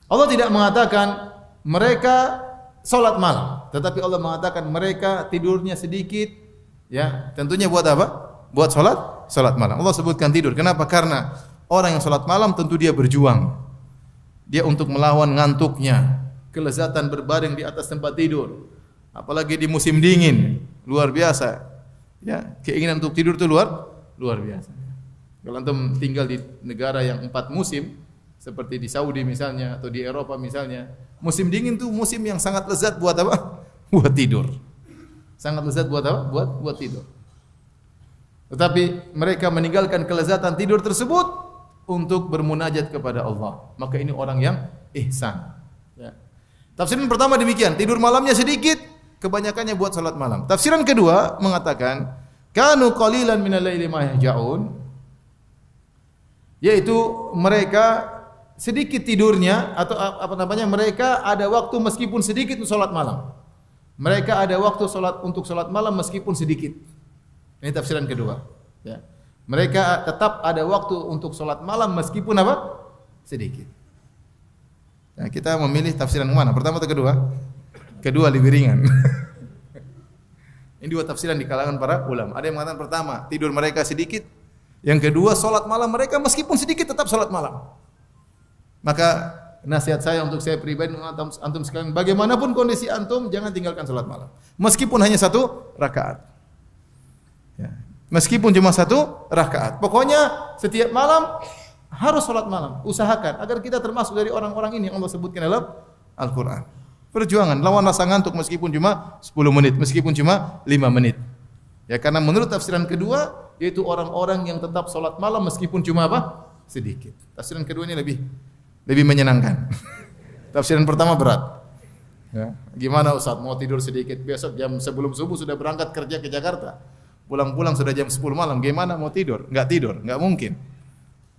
Speaker 1: Allah tidak mengatakan mereka salat malam, tetapi Allah mengatakan mereka tidurnya sedikit, ya, tentunya buat apa? Buat salat malam. Allah sebutkan tidur. Kenapa? Karena orang yang salat malam tentu dia berjuang. Dia untuk melawan ngantuknya, kelezatan berbaring di atas tempat tidur. Apalagi di musim dingin, luar biasa. Ya, keinginan untuk tidur itu luar biasa. Kalau antum tinggal di negara yang 4 musim, seperti di Saudi misalnya atau di Eropa misalnya, musim dingin itu musim yang sangat lezat buat apa? Buat tidur. Sangat lezat buat apa? Buat tidur. Tetapi mereka meninggalkan kelezatan tidur tersebut untuk bermunajat kepada Allah. Maka ini orang yang ihsan. Ya. Tafsiran pertama demikian, tidur malamnya sedikit, kebanyakannya buat salat malam. Tafsiran kedua mengatakan, kanu qalilan minal laili ma yahja'un, yaitu mereka sedikit tidurnya atau apa namanya, mereka ada waktu meskipun sedikit untuk salat malam. Mereka ada waktu untuk salat malam meskipun sedikit. Ini tafsiran kedua. Ya. Mereka tetap ada waktu untuk salat malam meskipun apa? Sedikit. Ya, kita memilih tafsiran mana? Pertama atau kedua? Kedua lebih ringan. Ini dua tafsiran di kalangan para ulama. Ada yang mengatakan pertama, tidur mereka sedikit. Yang kedua, salat malam mereka meskipun sedikit tetap salat malam. Maka nasihat saya untuk saya pribadi, antum sekalian, bagaimanapun kondisi antum, jangan tinggalkan salat malam. Meskipun hanya 1 rakaat. Ya. Meskipun cuma 1 rakaat. Pokoknya setiap malam harus salat malam. Usahakan agar kita termasuk dari orang-orang ini yang Allah sebutkan dalam Al-Quran. Perjuangan, lawan rasa ngantuk meskipun cuma 10 menit, meskipun cuma 5 menit. Ya, karena menurut tafsiran kedua, yaitu orang-orang yang tetap salat malam meskipun cuma apa? Sedikit. Tafsiran kedua ini lebih menyenangkan. Tafsiran pertama berat. Ya. Gimana Ustaz, mau tidur sedikit, besok jam sebelum subuh sudah berangkat kerja ke Jakarta. Pulang-pulang sudah jam 10 malam, gimana mau tidur? Enggak tidur, enggak mungkin.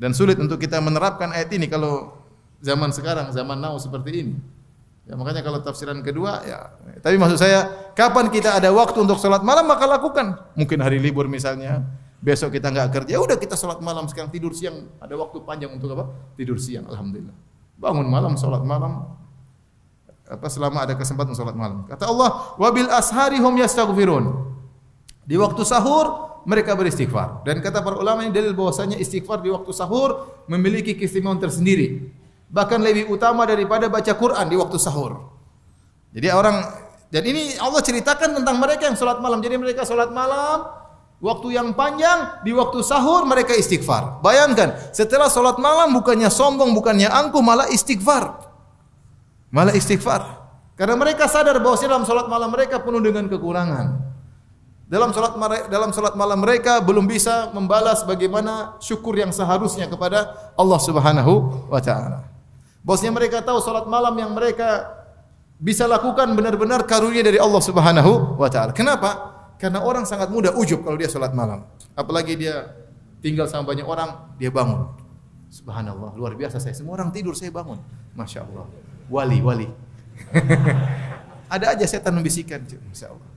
Speaker 1: Dan sulit untuk kita menerapkan ayat ini kalau zaman sekarang, zaman now seperti ini. Ya, makanya kalau tafsiran kedua, ya. Tapi maksud saya, kapan kita ada waktu untuk salat malam, maka lakukan. Mungkin hari libur misalnya, besok kita enggak kerja, udah kita salat malam, sekarang tidur siang, ada waktu panjang untuk apa? Tidur siang, alhamdulillah. Bangun malam, salat malam, selama ada kesempatan salat malam. Kata Allah, wabil ashari hum yastaghfirun. Di waktu sahur mereka beristighfar. Dan kata para ulama ini dalil bahwasanya istighfar di waktu sahur memiliki keistimewaan tersendiri. Bahkan lebih utama daripada baca Quran di waktu sahur. Jadi dan ini Allah ceritakan tentang mereka yang salat malam. Jadi mereka salat malam waktu yang panjang, di waktu sahur mereka istighfar. Bayangkan, setelah salat malam bukannya sombong, bukannya angkuh, malah istighfar. Malah istighfar. Karena mereka sadar bahwa dalam salat malam mereka penuh dengan kekurangan. Dalam salat malam mereka belum bisa membalas bagaimana syukur yang seharusnya kepada Allah Subhanahu wa taala. Bosnya mereka tahu salat malam yang mereka bisa lakukan benar-benar karunia dari Allah Subhanahu wa taala. Kenapa? Karena orang sangat mudah ujub kalau dia salat malam. Apalagi dia tinggal sama banyak orang, dia bangun. Subhanallah, luar biasa saya. Semua orang tidur, saya bangun. Masya Allah. Wali. Ada aja setan membisikkan. Masya Allah.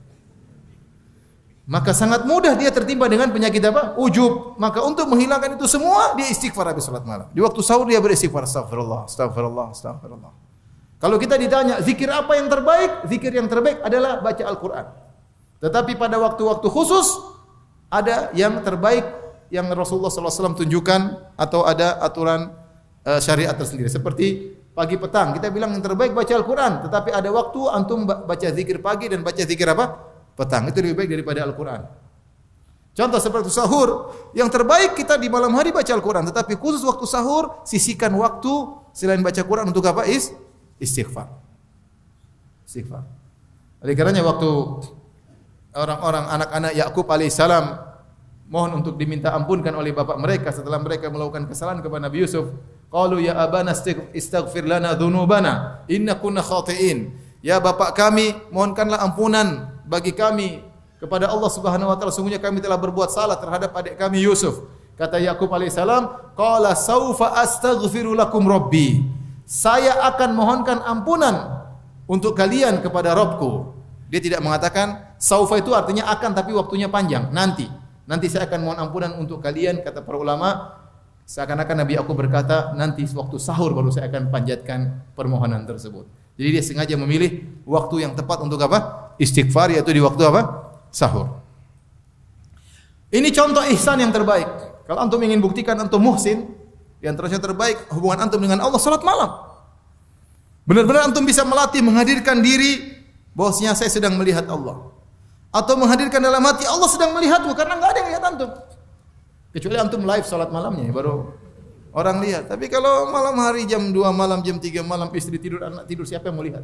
Speaker 1: Maka sangat mudah dia tertimpa dengan penyakit apa? Ujub. Maka untuk menghilangkan itu semua, dia istighfar habis salat malam. Di waktu sahur dia beristighfar, astagfirullah. Kalau kita ditanya, zikir apa yang terbaik? Zikir yang terbaik adalah baca Al-Quran. Tetapi pada waktu-waktu khusus, ada yang terbaik yang Rasulullah SAW tunjukkan, atau ada aturan syariat tersendiri. Seperti pagi petang, kita bilang yang terbaik baca Al-Quran. Tetapi ada waktu antum baca zikir pagi dan baca zikir apa? Petang. Itu lebih baik daripada Al-Quran. Contoh seperti sahur, yang terbaik kita di malam hari baca Al-Quran, tetapi khusus waktu sahur sisihkan waktu selain baca Quran untuk apa? Istighfar. Oleh karenanya waktu orang-orang anak-anak Yakub alaihissalam mohon untuk diminta ampunkan oleh bapak mereka setelah mereka melakukan kesalahan kepada Nabi Yusuf, qalu ya abana istaghfir lana dzunubana inna kunna khati'in. Ya bapak kami, mohonkanlah ampunan bagi kami kepada Allah Subhanahu wa taala, sungguhnya kami telah berbuat salah terhadap adik kami Yusuf. Kata Yakub alaihissalam, qala saufa astaghfiru lakum rabbi. Saya akan mohonkan ampunan untuk kalian kepada Rabbku. Dia tidak mengatakan saufa itu artinya akan, tapi waktunya panjang, nanti saya akan mohon ampunan untuk kalian. Kata para ulama, seakan-akan Nabi Yakub berkata, nanti waktu sahur baru saya akan panjatkan permohonan tersebut. Jadi dia sengaja memilih waktu yang tepat untuk apa? Istighfar, yaitu di waktu apa? Sahur. Ini contoh ihsan yang terbaik. Kalau antum ingin buktikan antum muhsin, yang terbaik hubungan antum dengan Allah, salat malam. Benar-benar antum bisa melatih, menghadirkan diri bahwasanya saya sedang melihat Allah. Atau menghadirkan dalam hati Allah sedang melihatmu, karena enggak ada yang lihat antum. Kecuali antum live salat malamnya, baru orang lihat. Tapi kalau malam hari jam 2 malam, jam 3 malam, istri tidur, anak tidur, siapa yang mau lihat?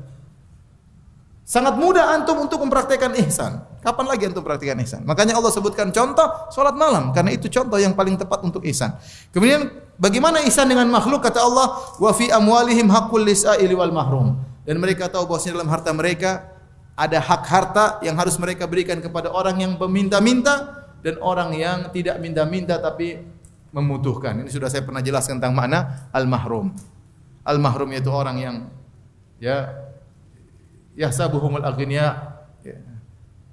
Speaker 1: Sangat mudah antum untuk mempraktikkan ihsan. Kapan lagi antum praktikkan ihsan? Makanya Allah sebutkan contoh salat malam, karena itu contoh yang paling tepat untuk ihsan. Kemudian bagaimana ihsan dengan makhluk? Kata Allah, wa fi amwalihim haqqul lisa'ili wal mahrum. Dan mereka tahu bahwasanya dalam harta mereka ada hak harta yang harus mereka berikan kepada orang yang meminta-minta dan orang yang tidak minta-minta tapi membutuhkan. Ini sudah saya pernah jelaskan tentang makna al-mahrum. Al-mahrum yaitu orang yang yahsabuhumul aghniya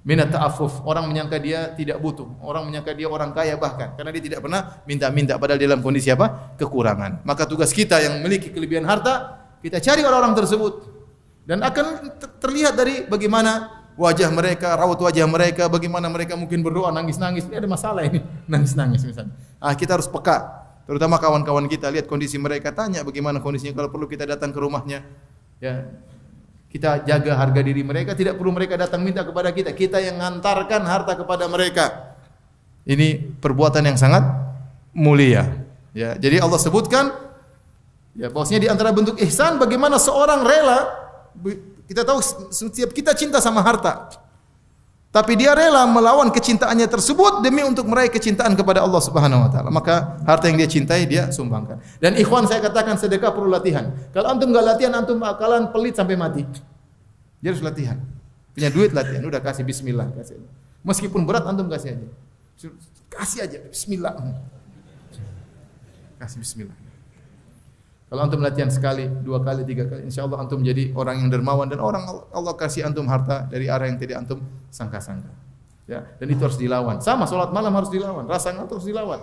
Speaker 1: minat ta'affuf. Orang menyangka dia tidak butuh, orang menyangka dia orang kaya bahkan karena dia tidak pernah minta-minta padahal dalam kondisi apa? Kekurangan. Maka tugas kita yang memiliki kelebihan harta, kita cari orang-orang tersebut dan akan terlihat dari bagaimana wajah mereka, raut wajah mereka, bagaimana mereka mungkin berdoa nangis-nangis. Ini ada masalah ini, nangis-nangis misalnya. Kita harus peka. Terutama kawan-kawan kita, lihat kondisi mereka, tanya bagaimana kondisinya, kalau perlu kita datang ke rumahnya. Ya. Kita jaga harga diri mereka, tidak perlu mereka datang minta kepada kita. Kita yang ngantarkan harta kepada mereka. Ini perbuatan yang sangat mulia. Ya, jadi Allah sebutkan ya bahwasanya di antara bentuk ihsan bagaimana seorang rela, kita tahu setiap kita cinta sama harta. Tapi dia rela melawan kecintaannya tersebut demi untuk meraih kecintaan kepada Allah Subhanahu wa taala. Maka harta yang dia cintai dia sumbangkan. Dan ikhwan, saya katakan sedekah perlu latihan. Kalau antum enggak latihan, antum bakalan pelit sampai mati. Dia harus latihan. Punya duit latihan, udah kasih bismillah, kasih aja. Meskipun berat antum kasih aja. Kasih aja bismillah. Kasih bismillah. Kalau antum latihan sekali, 2 kali, 3 kali, insyaallah antum menjadi orang yang dermawan dan orang Allah kasih antum harta dari arah yang tidak antum sangka-sangka. Ya, dan itu harus dilawan. Sama salat malam harus dilawan, rasa ngantuk harus dilawan.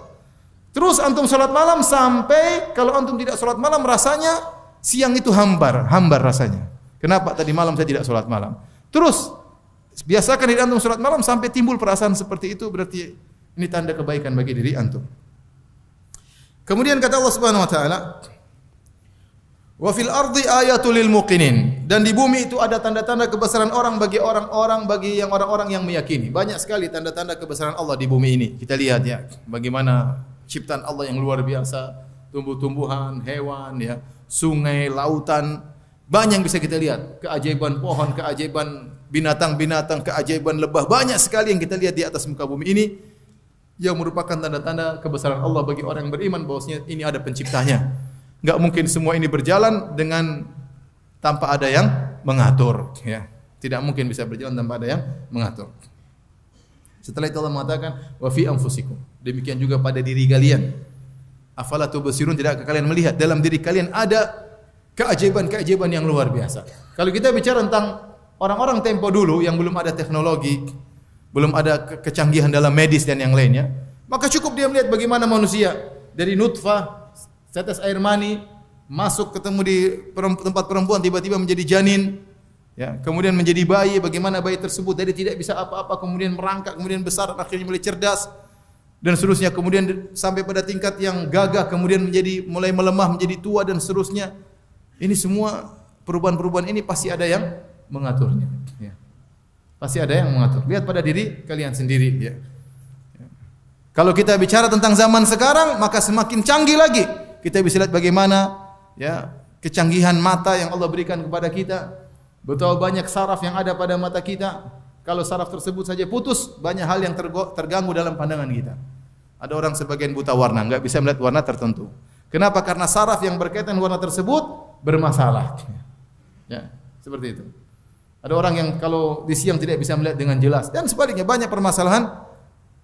Speaker 1: Terus antum salat malam sampai kalau antum tidak salat malam rasanya siang itu hambar rasanya. Kenapa tadi malam saya tidak salat malam? Terus biasakan diri antum salat malam sampai timbul perasaan seperti itu, berarti ini tanda kebaikan bagi diri antum. Kemudian kata Allah Subhanahu wa taala, wa fil ardi ayatul lil muqinin, dan di bumi itu ada tanda-tanda kebesaran orang bagi orang-orang yang meyakini. Banyak sekali tanda-tanda kebesaran Allah di bumi ini. Kita lihat ya, bagaimana ciptaan Allah yang luar biasa, tumbuh-tumbuhan, hewan ya, sungai, lautan, banyak yang bisa kita lihat. Keajaiban pohon, keajaiban binatang-binatang, keajaiban lebah, banyak sekali yang kita lihat di atas muka bumi ini yang merupakan tanda-tanda kebesaran Allah bagi orang yang beriman bahwasanya ini ada penciptanya. Enggak mungkin semua ini berjalan dengan tanpa ada yang mengatur, ya. Tidak mungkin bisa berjalan tanpa ada yang mengatur. Setelah itu Allah mengatakan wa fi anfusikum. Demikian juga pada diri kalian. Afala tubsirun, tidak kalian melihat dalam diri kalian ada keajaiban-keajaiban yang luar biasa. Kalau kita bicara tentang orang-orang tempo dulu yang belum ada teknologi, belum ada kecanggihan dalam medis dan yang lainnya, maka cukup dia melihat bagaimana manusia dari nutfah, setes air mani, masuk ketemu di tempat perempuan, tiba-tiba menjadi janin, ya, kemudian menjadi bayi, bagaimana bayi tersebut dari tidak bisa apa-apa, kemudian merangkak, kemudian besar, akhirnya mulai cerdas, dan seterusnya, kemudian sampai pada tingkat yang gagah, kemudian mulai melemah, menjadi tua, dan seterusnya. Ini semua perubahan-perubahan ini pasti ada yang mengaturnya. Ya. Pasti ada yang mengatur. Lihat pada diri kalian sendiri. Ya. Kalau kita bicara tentang zaman sekarang, maka semakin canggih lagi. Kita bisa lihat bagaimana ya kecanggihan mata yang Allah berikan kepada kita. Betapa banyak saraf yang ada pada mata kita. Kalau saraf tersebut saja putus, banyak hal yang terganggu dalam pandangan kita. Ada orang sebagian buta warna, enggak bisa melihat warna tertentu. Kenapa? Karena saraf yang berkaitan warna tersebut bermasalah. Ya, seperti itu. Ada orang yang kalau di siang tidak bisa melihat dengan jelas, dan sebaliknya banyak permasalahan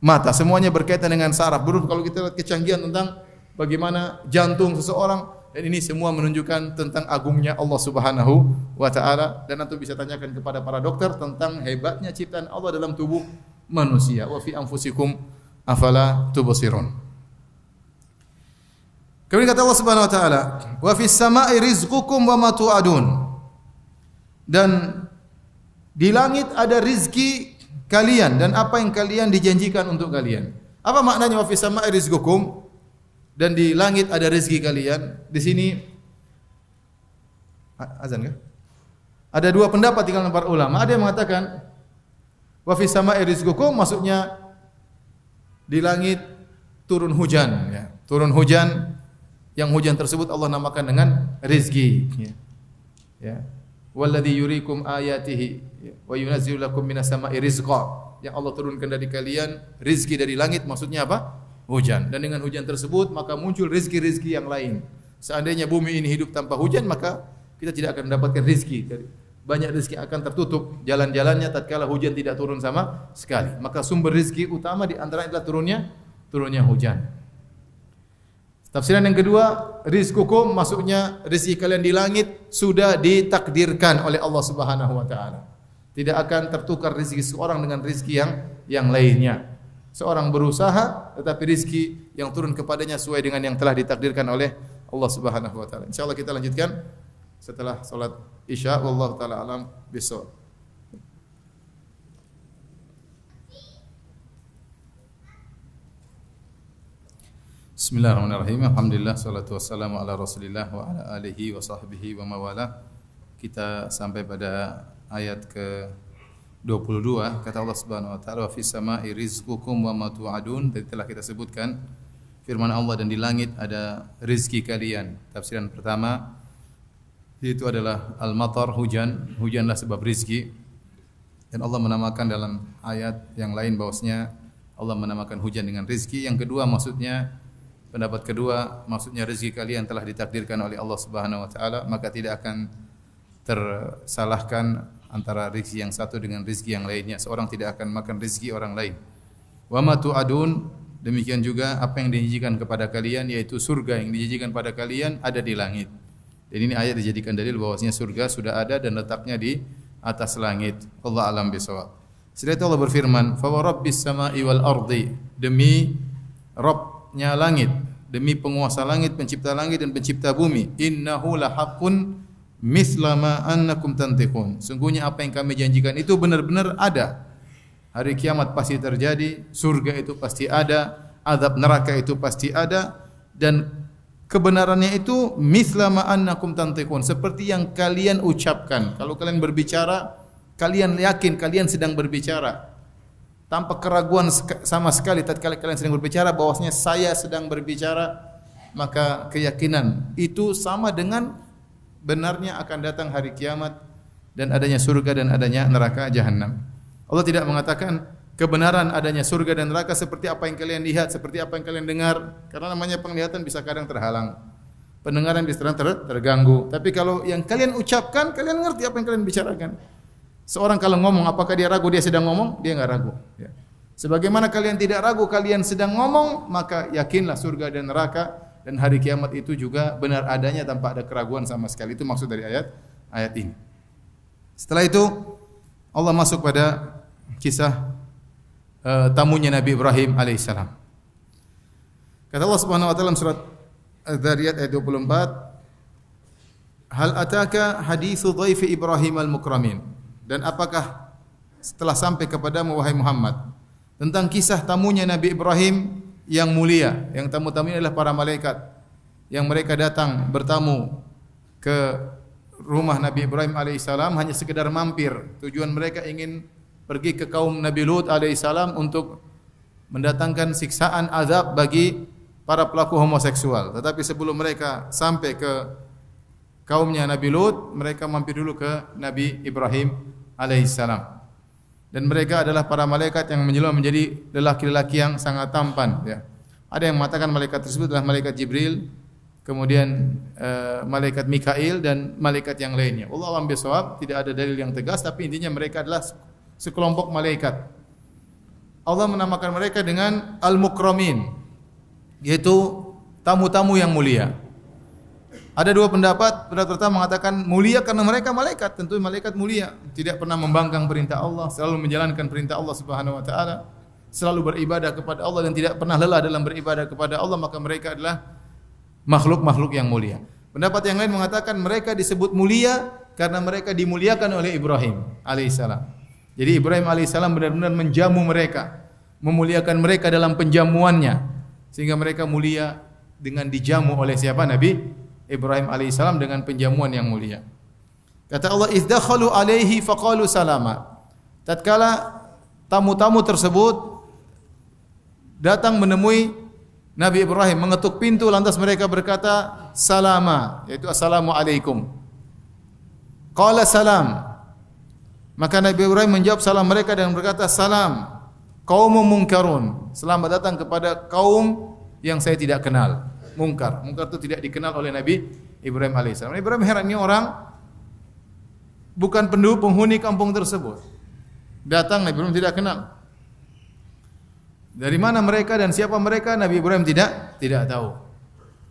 Speaker 1: mata. Semuanya berkaitan dengan saraf. Belum kalau kita lihat kecanggihan tentang bagaimana jantung seseorang, dan ini semua menunjukkan tentang agungnya Allah Subhanahu wa taala, dan antum bisa tanyakan kepada para dokter tentang hebatnya ciptaan Allah dalam tubuh manusia. Wa fi anfusikum afala tubsirun. Kemudian kata Allah Subhanahu wa taala, wa fis sama'i rizqukum wa ma tu'adun. Dan di langit ada rizki kalian dan apa yang kalian dijanjikan untuk kalian. Apa maknanya wa fis sama'i rizqukum? Dan di langit ada rezeki kalian. Di sini azan kah? Ada dua pendapat di kalangan para ulama. Ada yang mengatakan wa fis sama'i rizqukum, maksudnya di langit turun hujan, ya. Turun hujan, yang hujan tersebut Allah namakan dengan rezeki, ya. Ya. Walladzi yuriikum ayatihi wa yunazzilu lakum minas sama'i rizqa. Yang Allah turunkan dari kalian rezeki dari langit, maksudnya apa? Hujan. Dan dengan hujan tersebut maka muncul rezeki-rezeki yang lain. Seandainya bumi ini hidup tanpa hujan, maka kita tidak akan mendapatkan rezeki. Banyak rezeki akan tertutup jalan-jalannya tatkala hujan tidak turun sama sekali. Maka sumber rezeki utama di antara adalah turunnya hujan. Tafsiran yang kedua, rizqukum maksudnya rezeki kalian di langit sudah ditakdirkan oleh Allah Subhanahu wa taala. Tidak akan tertukar rezeki seorang dengan rezeki yang lainnya. Seorang berusaha tetapi rezeki yang turun kepadanya sesuai dengan yang telah ditakdirkan oleh Allah Subhanahu wa taala. Insyaallah kita lanjutkan setelah salat Isya. Wallahu taala alam bisawab. Bismillahirrahmanirrahim. Alhamdulillah salatu wassalamu ala Rasulillah wa ala alihi wa sahbihi wa mawala. Kita sampai pada ayat ke-22. Kata Allah Subhanahu wa taala, "Wa fis sama'i rizqukum wa ma tu'adun." Tadi telah kita sebutkan firman Allah, dan di langit ada rizki kalian. Tafsiran pertama itu adalah al-matar, hujan. Hujanlah sebab rizki. Dan Allah menamakan dalam ayat yang lain bahwasanya Allah menamakan hujan dengan rizki. Yang kedua maksudnya, pendapat kedua, maksudnya rezeki kalian telah ditakdirkan oleh Allah Subhanahu wa taala, maka tidak akan tersalahkan antara rezeki yang satu dengan rezeki yang lainnya. Seorang tidak akan makan rezeki orang lain. Wa ma tu'adun, demikian juga apa yang dijanjikan kepada kalian, yaitu surga yang dijanjikan pada kalian ada di langit. Dan ini ayat dijadikan dalil bahwasanya surga sudah ada dan letaknya di atas langit. Allah alam bisawab. Setelah itu Allah berfirman, "Fa rabbis sama'i wal ardi." Demi Rabbnya langit, demi penguasa langit, pencipta langit dan pencipta bumi. Innahu lahaqqun mithla ma annakum tantiqun. Sungguhnya apa yang kami janjikan itu benar-benar ada. Hari kiamat pasti terjadi, surga itu pasti ada, azab neraka itu pasti ada, dan kebenarannya itu mithla ma annakum tantiqun, seperti yang kalian ucapkan. Kalau kalian berbicara, kalian yakin kalian sedang berbicara tanpa keraguan sama sekali tatkala kalian sedang berbicara bahwasanya saya sedang berbicara, maka keyakinan itu sama dengan benarnya akan datang hari kiamat dan adanya surga dan adanya neraka jahanam. Allah tidak mengatakan kebenaran adanya surga dan neraka seperti apa yang kalian lihat, seperti apa yang kalian dengar, karena namanya penglihatan bisa kadang terhalang, pendengaran bisa terganggu. Tapi kalau yang kalian ucapkan, kalian ngerti apa yang kalian bicarakan. Seorang kalau ngomong, apakah dia ragu dia sedang ngomong? Dia enggak ragu. Ya. Sebagaimana kalian tidak ragu kalian sedang ngomong, maka yakinlah surga dan neraka dan hari kiamat itu juga benar adanya tanpa ada keraguan sama sekali. Itu maksud dari ayat ini. Setelah itu Allah masuk pada kisah tamunya Nabi Ibrahim alaihissalam. Kata Allah Subhanahu wa taala dalam surat Az-Zariyat ayat 24, "Hal ataka haditsu dhaifi Ibrahim al-mukramin?" Dan apakah setelah sampai kepadamu wahai Muhammad tentang kisah tamunya Nabi Ibrahim yang mulia, yang tamu-tamunya adalah para malaikat yang mereka datang bertamu ke rumah Nabi Ibrahim alaihissalam hanya sekedar mampir. Tujuan mereka ingin pergi ke kaum Nabi Lut alaihissalam untuk mendatangkan siksaan azab bagi para pelaku homoseksual. Tetapi sebelum mereka sampai ke kaumnya Nabi Lut, mereka mampir dulu ke Nabi Ibrahim alaihissalam. Dan mereka adalah para malaikat yang menjelma menjadi lelaki-lelaki yang sangat tampan. Ya. Ada yang mengatakan malaikat tersebut adalah malaikat Jibril, kemudian malaikat Mikail dan malaikat yang lainnya. Allah alam bisawab, tidak ada dalil yang tegas, tapi intinya mereka adalah sekelompok malaikat. Allah menamakan mereka dengan al-mukramin, yaitu tamu-tamu yang mulia. Ada dua pendapat. Pendapat pertama mengatakan mulia karena mereka malaikat, tentu malaikat mulia, tidak pernah membangkang perintah Allah, selalu menjalankan perintah Allah Subhanahu wa taala, selalu beribadah kepada Allah dan tidak pernah lelah dalam beribadah kepada Allah, maka mereka adalah makhluk-makhluk yang mulia. Pendapat yang lain mengatakan mereka disebut mulia karena mereka dimuliakan oleh Ibrahim alaihissalam. Jadi Ibrahim alaihissalam benar-benar menjamu mereka, memuliakan mereka dalam penjamuannya, sehingga mereka mulia dengan dijamu oleh siapa? Nabi Ibrahim alaihissalam dengan penjamuan yang mulia. Kata Allah, "Izdakhalu alaihi faqalu salama." Tatkala tamu-tamu tersebut datang menemui Nabi Ibrahim, mengetuk pintu, lantas mereka berkata salama, yaitu assalamu alaikum. Qala salam. Maka Nabi Ibrahim menjawab salam mereka dan berkata, "Salam, qaumun munkarun." Selamat datang kepada kaum yang saya tidak kenal. Mungkar itu tidak dikenal oleh Nabi Ibrahim alaihissalam. Nabi Ibrahim heran, ini orang bukan penghuni kampung tersebut. Datang Nabi Ibrahim tidak kenal. Dari mana mereka dan siapa mereka, Nabi Ibrahim tidak tahu.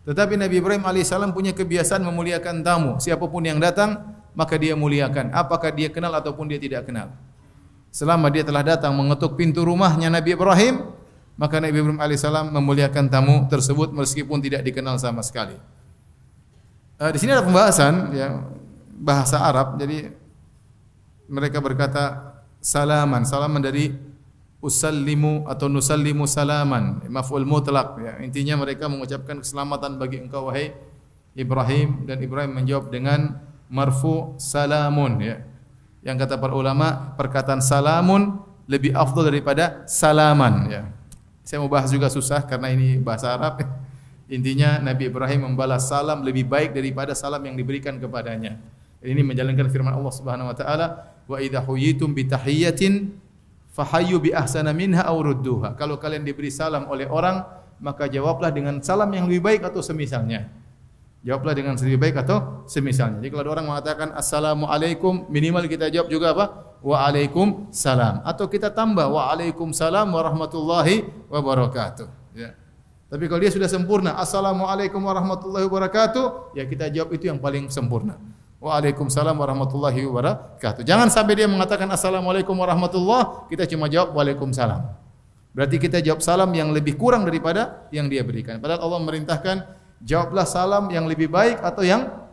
Speaker 1: Tetapi Nabi Ibrahim alaihissalam punya kebiasaan memuliakan tamu. Siapapun yang datang, maka dia muliakan. Apakah dia kenal ataupun dia tidak kenal. Selama dia telah datang mengetuk pintu rumahnya Nabi Ibrahim, maka Nabi Ibrahim alaihissalam memuliakan tamu tersebut meskipun tidak dikenal sama sekali. Di sini ada pembahasan ya, bahasa Arab. Jadi mereka berkata salaman dari usallimu atau nusallimu salaman, maf'ul mutlaq ya. Intinya mereka mengucapkan keselamatan bagi engkau wahai Ibrahim, dan Ibrahim menjawab dengan marfu salamun ya. Yang kata para ulama perkataan salamun lebih afdal daripada salaman ya. Saya mau bahas juga susah karena ini bahasa Arab. Intinya Nabi Ibrahim membalas salam lebih baik daripada salam yang diberikan kepadanya. Ini menjalankan firman Allah Subhanahu wa taala, wa idza huyitum bi tahiyyatin fahayyu bi ahsana minha aw rudduha. Kalau kalian diberi salam oleh orang, maka jawablah dengan salam yang lebih baik atau semisalnya. Jawablah dengan lebih baik atau semisalnya. Jadi kalau ada orang mengatakan assalamualaikum, minimal kita jawab juga apa? Waalaikumsalam. Atau kita tambah waalaikumsalam warahmatullahi wabarakatuh. Ya. Tapi kalau dia sudah sempurna, assalamualaikum warahmatullahi wabarakatuh, ya kita jawab itu yang paling sempurna. Waalaikumsalam warahmatullahi wabarakatuh. Jangan sampai dia mengatakan assalamualaikum warahmatullah, kita cuma jawab waalaikumsalam. Berarti kita jawab salam yang lebih kurang daripada yang dia berikan. Padahal Allah merintahkan jawablah salam yang lebih baik atau yang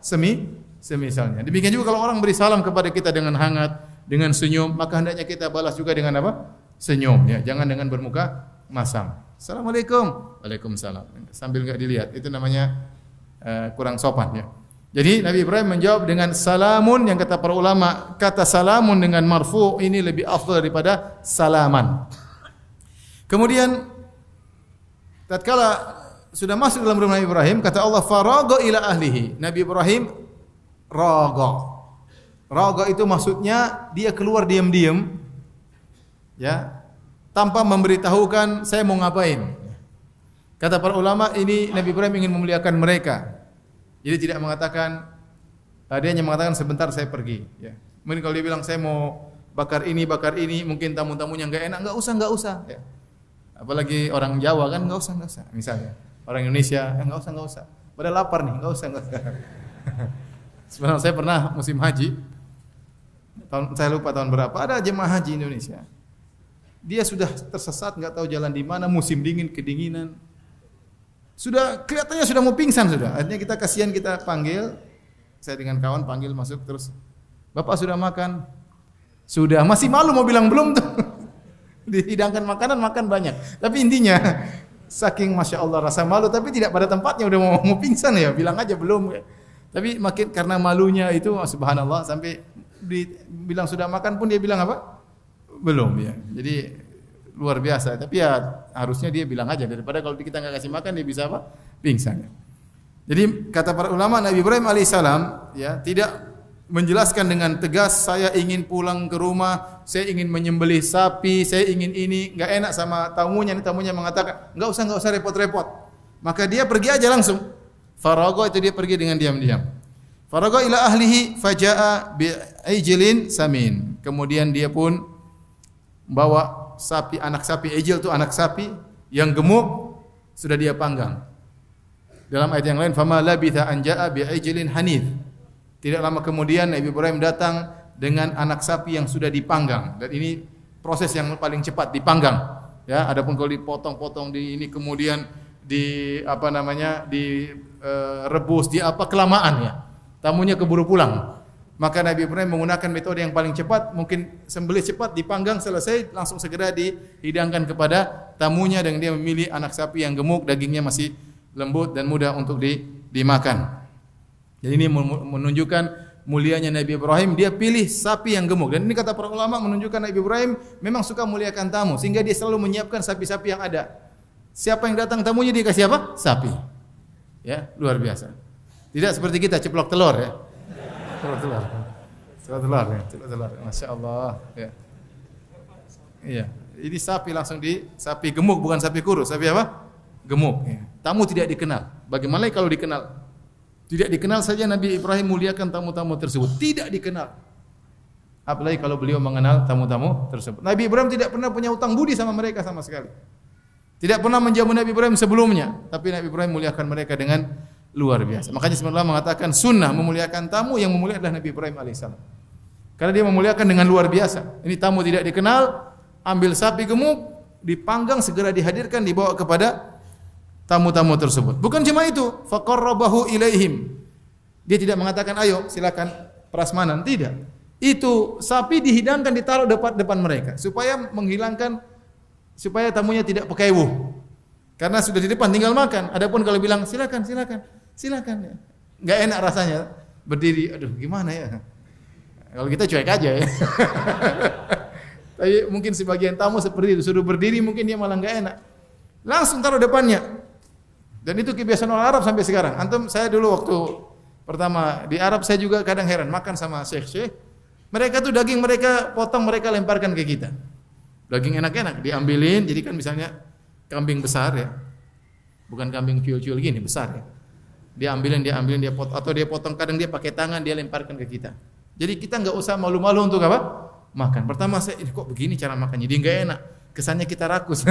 Speaker 1: semisalnya. Demikian juga kalau orang beri salam kepada kita dengan hangat, dengan senyum, maka hendaknya kita balas juga dengan apa? Senyum ya, jangan dengan bermuka masam. Assalamualaikum. Waalaikumsalam. Sambil enggak dilihat, itu namanya kurang sopan ya. Jadi Nabi Ibrahim menjawab dengan salamun, yang kata para ulama kata salamun dengan marfu ini lebih afdal daripada salaman. Kemudian tatkala sudah masuk dalam rumah Nabi Ibrahim, kata Allah faraga ila ahlihi. Nabi Ibrahim raga. Raga itu maksudnya dia keluar diam-diam ya, tanpa memberitahukan saya mau ngapain. Kata para ulama ini Nabi Ibrahim ingin memuliakan mereka. Jadi tidak mengatakan, dia hanya mengatakan sebentar saya pergi. Ya. Mungkin kalau dia bilang saya mau bakar ini, mungkin tamu-tamunya enggak usah. Ya. Apalagi orang Jawa kan enggak usah. Misalnya orang Indonesia enggak usah. Padahal lapar nih, enggak usah. Sebenarnya saya pernah musim haji, saya lupa tahun berapa, ada jemaah haji Indonesia. Dia sudah tersesat, enggak tahu jalan di mana, musim dingin, kedinginan. Sudah kelihatannya sudah mau pingsan sudah. Akhirnya kita kasihan, kita panggil. Saya dengan kawan panggil masuk terus. Bapak sudah makan? Sudah. Masih malu mau bilang belum tuh. Dihidangkan makanan, makan banyak. Tapi intinya saking Masya Allah rasa malu, tapi tidak pada tempatnya, udah mau pingsan ya. Bilang aja belum. Tapi makin karena malunya itu subhanallah sampai dibilang sudah makan pun dia bilang apa? Belum ya. Jadi luar biasa, tapi ya harusnya dia bilang aja, daripada kalau kita nggak kasih makan dia bisa apa? Pingsan. Jadi kata para ulama, Nabi Ibrahim alaihissalam ya tidak menjelaskan dengan tegas saya ingin pulang ke rumah, saya ingin menyembelih sapi, saya ingin ini, nggak enak sama tamunya. Tamunya mengatakan nggak usah repot-repot. Maka dia pergi aja langsung. Faraga itu dia pergi dengan diam-diam. Faraga ila ahlihi faja'a bi'ijlin samin. Kemudian dia pun bawa sapi, anak sapi, ijil itu anak sapi yang gemuk, sudah dia panggang. Dalam ayat yang lain, fama labitha an jaa bi'ijlin hanith. Tidak lama kemudian Nabi Ibrahim datang dengan anak sapi yang sudah dipanggang. Dan ini proses yang paling cepat, dipanggang. Ya, adapun kalau dipotong-potong di ini kemudian direbus, kelamaan ya. Tamunya keburu pulang. Maka Nabi Ibrahim menggunakan metode yang paling cepat, mungkin sembelih cepat, dipanggang, selesai, langsung segera dihidangkan kepada tamunya, dan dia memilih anak sapi yang gemuk, dagingnya masih lembut dan mudah untuk dimakan. Jadi ini menunjukkan mulianya Nabi Ibrahim, dia pilih sapi yang gemuk. Dan ini kata para ulama menunjukkan Nabi Ibrahim memang suka muliakan tamu, sehingga dia selalu menyiapkan sapi-sapi yang ada. Siapa yang datang tamunya dia kasih apa? Sapi. Ya, luar biasa. Tidak seperti kita ceplok telur ya. Telur. Masya Allah. Ya. Iya. Ini sapi langsung sapi gemuk, bukan sapi kurus. Sapi apa? Gemuk. Ya. Tamu tidak dikenal. Bagaimana kalau dikenal? Tidak dikenal saja Nabi Ibrahim muliakan tamu-tamu tersebut. Tidak dikenal. Apalagi kalau beliau mengenal tamu-tamu tersebut. Nabi Ibrahim tidak pernah punya utang budi sama mereka sama sekali. Tidak pernah menjamu Nabi Ibrahim sebelumnya. Tapi Nabi Ibrahim muliakan mereka dengan luar biasa. Makanya sebenarnya mengatakan sunnah memuliakan tamu, yang memuliakan adalah Nabi Ibrahim alaihissalam. Karena dia memuliakan dengan luar biasa. Ini tamu tidak dikenal, ambil sapi gemuk, dipanggang, segera dihadirkan, dibawa kepada tamu-tamu tersebut. Bukan cuma itu, faqarrabahu ilaihim. Dia tidak mengatakan ayo silakan prasmanan, tidak. Itu sapi dihidangkan, ditaruh depan mereka supaya menghilangkan supaya tamunya tidak pakaiwu. Karena sudah di depan tinggal makan. Adapun kalau bilang silakan ya. Enggak enak rasanya berdiri. Aduh, gimana ya? Kalau kita cuek aja ya. Tapi mungkin sebagian tamu seperti itu, suruh berdiri mungkin dia malah enggak enak. Langsung taruh depannya. Dan itu kebiasaan orang Arab sampai sekarang. Antum, saya dulu waktu pertama di Arab saya juga kadang heran makan sama syekh-syekh. Mereka tuh daging mereka potong, mereka lemparkan ke kita. Daging enak-enak diambilin, jadi kan misalnya kambing besar ya. Bukan kambing cuil-cuil gini, besar ya. Dia ambilin dia potong, atau dia potong, kadang dia pakai tangan, dia lemparkan ke kita. Jadi kita enggak usah malu-malu untuk apa? Makan. Pertama saya, ini kok begini cara makannya? Jadi enggak enak. Kesannya kita rakus.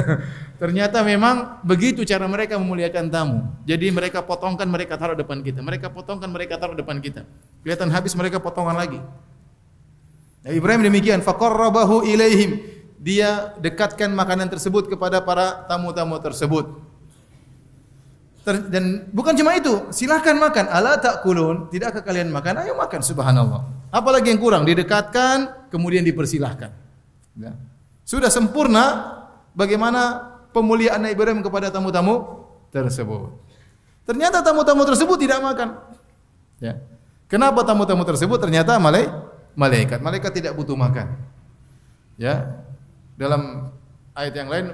Speaker 1: Ternyata memang begitu cara mereka memuliakan tamu. Jadi mereka potongkan, mereka taruh depan kita. Mereka potongkan, mereka taruh depan kita. Kelihatan habis, mereka potongkan lagi. Nah, Ibrahim demikian, faqarrabahu ilaihim. Dia dekatkan makanan tersebut kepada para tamu-tamu tersebut. Dan bukan cuma itu, silakan makan. Ala ta'kulun? Tidakkah kalian makan? Ayo makan, subhanallah. Apalagi yang kurang? Didekatkan, kemudian dipersilahkan. Ya. Sudah sempurna bagaimana pemuliaan Ibrahim kepada tamu-tamu tersebut. Ternyata tamu-tamu tersebut tidak makan. Ya. Kenapa tamu-tamu tersebut? Ternyata malaikat. Malaikat tidak butuh makan. Ya. Dalam ayat yang lain,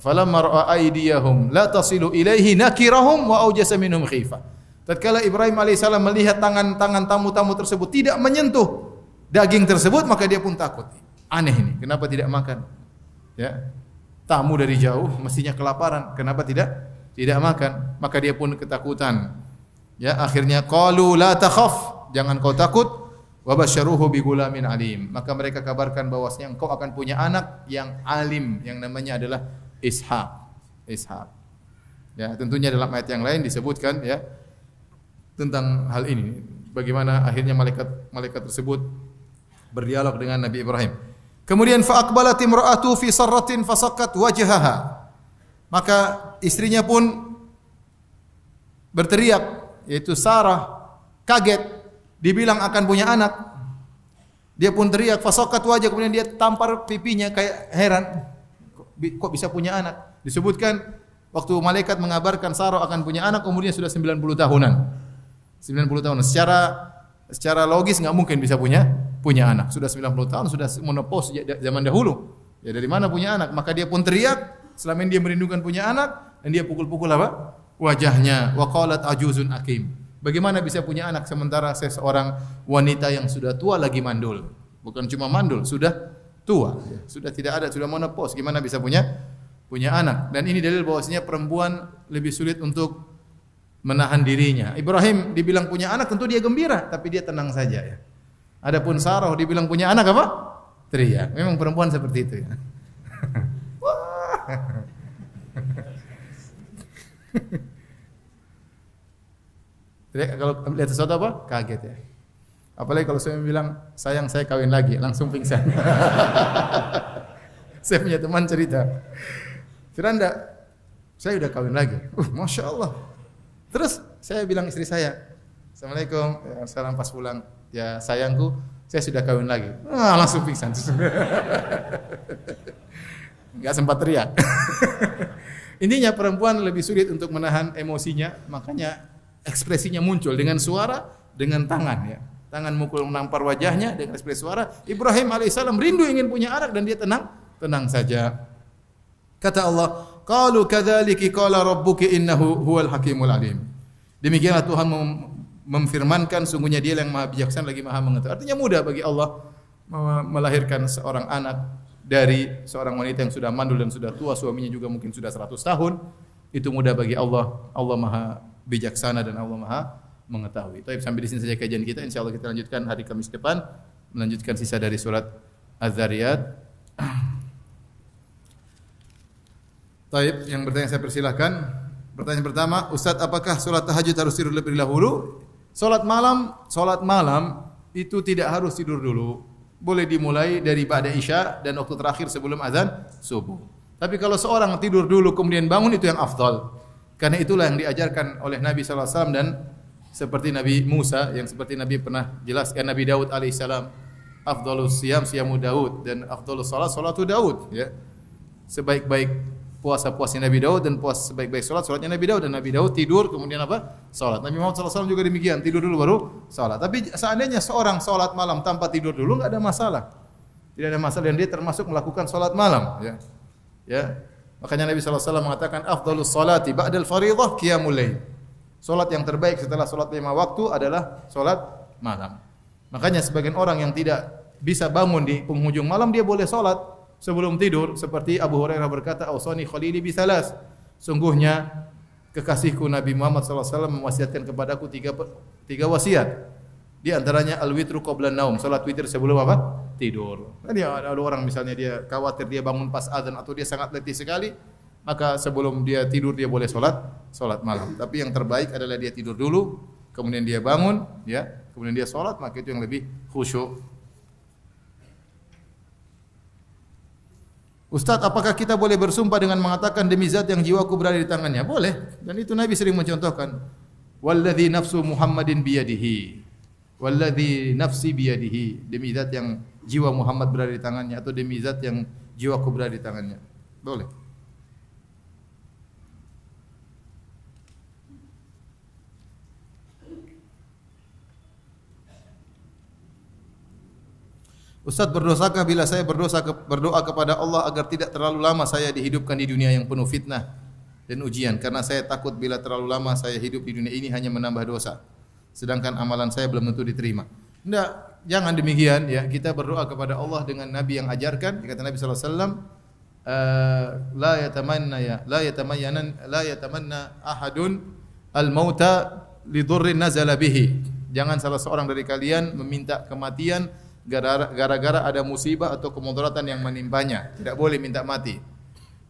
Speaker 1: falamma ra'a aydiyahum la tasilu ilaihi nakirahum wa aujasa minhum khifah. Tatkala Ibrahim alaihissalam melihat tangan-tangan tamu-tamu tersebut tidak menyentuh daging tersebut, maka dia pun takut. Aneh ini, kenapa tidak makan? Ya. Tamu dari jauh mestinya kelaparan, kenapa tidak makan? Maka dia pun ketakutan. Ya, akhirnya qalu la takhaf, jangan kau takut. Wa basyaruhu bi gulamin alim. Maka mereka kabarkan bahwasanya engkau akan punya anak yang alim, yang namanya adalah Ishak. Ya, tentunya dalam ayat yang lain disebutkan ya tentang hal ini. Bagaimana akhirnya malaikat tersebut berdialog dengan Nabi Ibrahim. Kemudian fa aqbalat imra'atu fi sarratin fasaqat wajhaha. Maka istrinya pun berteriak, yaitu Sarah, kaget dibilang akan punya anak. Dia pun teriak fasaqat wajah, kemudian dia tampar pipinya kayak heran. Kok bisa punya anak? Disebutkan waktu malaikat mengabarkan Sarah akan punya anak, umurnya sudah 90 tahunan. 90 tahun. Secara logis enggak mungkin bisa punya anak. Sudah 90 tahun, sudah menopause sejak zaman dahulu. Ya dari mana punya anak? Maka dia pun teriak, selama ini dia merindukan punya anak, dan dia pukul-pukul apa? Wajahnya. Wa qalat ajuzun akim. Bagaimana bisa punya anak sementara seorang wanita yang sudah tua lagi mandul? Bukan cuma mandul, sudah tua, sudah tidak ada, sudah menopause. Gimana bisa punya anak? Dan ini dalil bahwasanya perempuan lebih sulit untuk menahan dirinya. Ibrahim dibilang punya anak, tentu dia gembira, tapi dia tenang saja ya. Adapun Sarah dibilang punya anak apa? Teriak. Memang perempuan seperti itu ya. Kalau lihat sesuatu apa? Kaget ya. Apalagi kalau saya bilang, sayang saya kawin lagi, langsung pingsan. Saya punya teman cerita, Firanda, saya udah kawin lagi. Masya Allah. Terus saya bilang istri saya, Assalamualaikum, ya, salam pas pulang. Ya sayangku, saya sudah kawin lagi. Langsung pingsan. Enggak sempat teriak. Intinya perempuan lebih sulit untuk menahan emosinya, makanya ekspresinya muncul dengan suara, dengan tangan ya. Tangan mukul menampar wajahnya dengan ekspresi suara. Ibrahim alaihissalam rindu ingin punya anak dan dia tenang saja. Kata Allah, qalu kadzalika qala rabbuka innahu huwal hakimul alim. Demikianlah Tuhan memfirmankan, sungguhnya Dia yang Maha bijaksana lagi Maha mengetahui. Artinya mudah bagi Allah melahirkan seorang anak dari seorang wanita yang sudah mandul dan sudah tua, suaminya juga mungkin sudah 100 tahun. Itu mudah bagi Allah. Allah Maha bijaksana dan Allah Maha mengetahui. Baik, sampai di sini saja kajian kita. Insyaallah kita lanjutkan hari Kamis depan, melanjutkan sisa dari surat Az-Zariyat. Baik, yang bertanya saya persilahkan. Pertanyaan pertama, Ustaz, apakah salat tahajud harus tidur lebih dahulu? Salat malam itu tidak harus tidur dulu. Boleh dimulai dari ba'da Isya dan waktu terakhir sebelum azan subuh. Tapi kalau seorang tidur dulu kemudian bangun, itu yang afdal. Karena itulah yang diajarkan oleh Nabi sallallahu alaihi wasallam dan seperti Nabi Musa, yang seperti Nabi pernah jelaskan, Nabi Daud alaihissalam, afdalus siyam siyamu Daud, dan afdalus salat salatu Daud ya. sebaik-baik puasa-puasanya Nabi Daud dan sebaik-baik salatnya Nabi Daud, dan Nabi Daud tidur kemudian apa? Salat. Nabi Muhammad SAW juga demikian, tidur dulu baru salat. Tapi seandainya seorang salat malam tanpa tidur dulu enggak ada masalah. Tidak ada masalah, dan dia termasuk melakukan salat malam, ya. Ya. Makanya Nabi SAW mengatakan afdhalus salati ba'dal fardhah qiyamul lail. Salat yang terbaik setelah salat 5 waktu adalah salat malam. Makanya sebagian orang yang tidak bisa bangun di penghujung malam dia boleh salat sebelum tidur, seperti Abu Hurairah berkata, "Ausani khalili bisalas." Sungguhnya kekasihku Nabi Muhammad SAW mewasiatkan kepadaku tiga wasiat. Di antaranya al-witru qabla naum, salat witir sebelum apa? Tidur. Jadi ada orang misalnya dia khawatir dia bangun pas azan atau dia sangat letih sekali, maka sebelum dia tidur dia boleh salat malam. Tapi yang terbaik adalah dia tidur dulu, kemudian dia bangun, ya, kemudian dia salat, maka itu yang lebih khusyuk. Ustaz, apakah kita boleh bersumpah dengan mengatakan demi zat yang jiwaku berada di tangannya? Boleh. Dan itu Nabi sering mencontohkan. Walladzi nafsu Muhammadin biyadihi. Walladzi nafsi biyadihi. Demi zat yang jiwa Muhammad berada di tangannya, atau demi zat yang jiwaku berada di tangannya. Boleh. Ustaz, berdosakah bila saya berdoa kepada Allah agar tidak terlalu lama saya dihidupkan di dunia yang penuh fitnah dan ujian, karena saya takut bila terlalu lama saya hidup di dunia ini hanya menambah dosa, sedangkan amalan saya belum tentu diterima. Tidak, jangan demikian, ya. Kita berdoa kepada Allah dengan Nabi yang ajarkan. Kata Nabi sallallahu alaihi wasallam, la yatamanna ahadun al-mauta li dhurrin nazala bihi. Jangan salah seorang dari kalian meminta kematian gara-gara ada musibah atau kemudaratan yang menimpanya. Tidak boleh minta mati.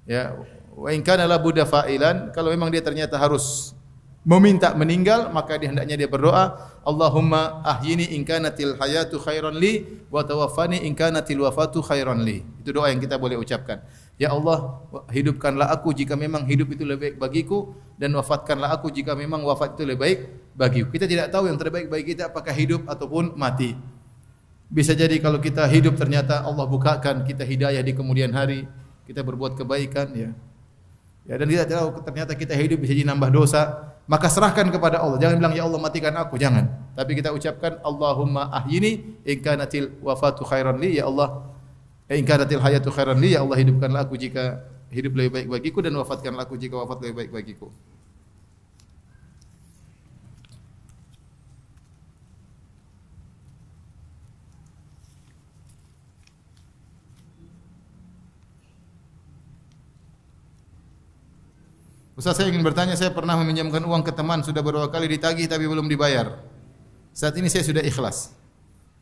Speaker 1: Ya, wa in kana la budda fa'ilan, kalau memang dia ternyata harus meminta meninggal, maka hendaknya dia berdoa, Allahumma ahyini in kanatil hayatu khairan li wa tawaffani in kanatil wafatu khairan li. Itu doa yang kita boleh ucapkan. Ya Allah, hidupkanlah aku jika memang hidup itu lebih baik bagiku, dan wafatkanlah aku jika memang wafat itu lebih baik bagiku. Kita tidak tahu yang terbaik bagi kita apakah hidup ataupun mati. Bisa jadi kalau kita hidup ternyata Allah bukakan kita hidayah di kemudian hari, kita berbuat kebaikan, ya. Ya, dan kita tahu ternyata kita hidup bisa jadi nambah dosa, maka serahkan kepada Allah. Jangan bilang ya Allah matikan aku, jangan. Tapi kita ucapkan Allahumma ahyini in kanatil wafatu khairan li, ya Allah, in kanatil hayatu khairan li, ya Allah hidupkanlah aku jika hidup lebih baik bagiku, dan wafatkanlah aku jika wafat lebih baik bagiku. Ustaz, saya ingin bertanya, saya pernah meminjamkan uang ke teman, sudah beberapa kali ditagih tapi belum dibayar. Saat ini saya sudah ikhlas.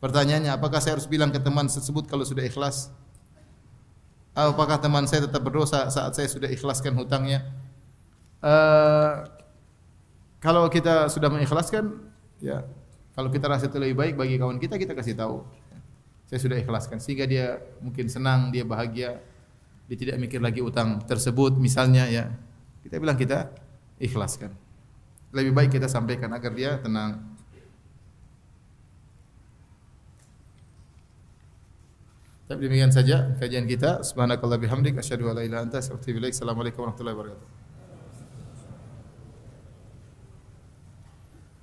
Speaker 1: Pertanyaannya, apakah saya harus bilang ke teman tersebut kalau sudah ikhlas? Apakah teman saya tetap berdosa saat saya sudah ikhlaskan hutangnya? Kalau kita sudah mengikhlaskan, ya, kalau kita rasa itu lebih baik bagi kawan kita, kita kasih tahu. Saya sudah ikhlaskan, sehingga dia mungkin senang, dia bahagia, dia tidak mikir lagi utang tersebut misalnya, ya. Kita bilang kita ikhlaskan. Lebih baik kita sampaikan agar dia tenang. Tapi demikian saja kajian kita. Subhanakallah bihamdik asyhadu an la ilaha illa anta astaghfiruka wa atubu ilaik. Assalamualaikum warahmatullahi wabarakatuh.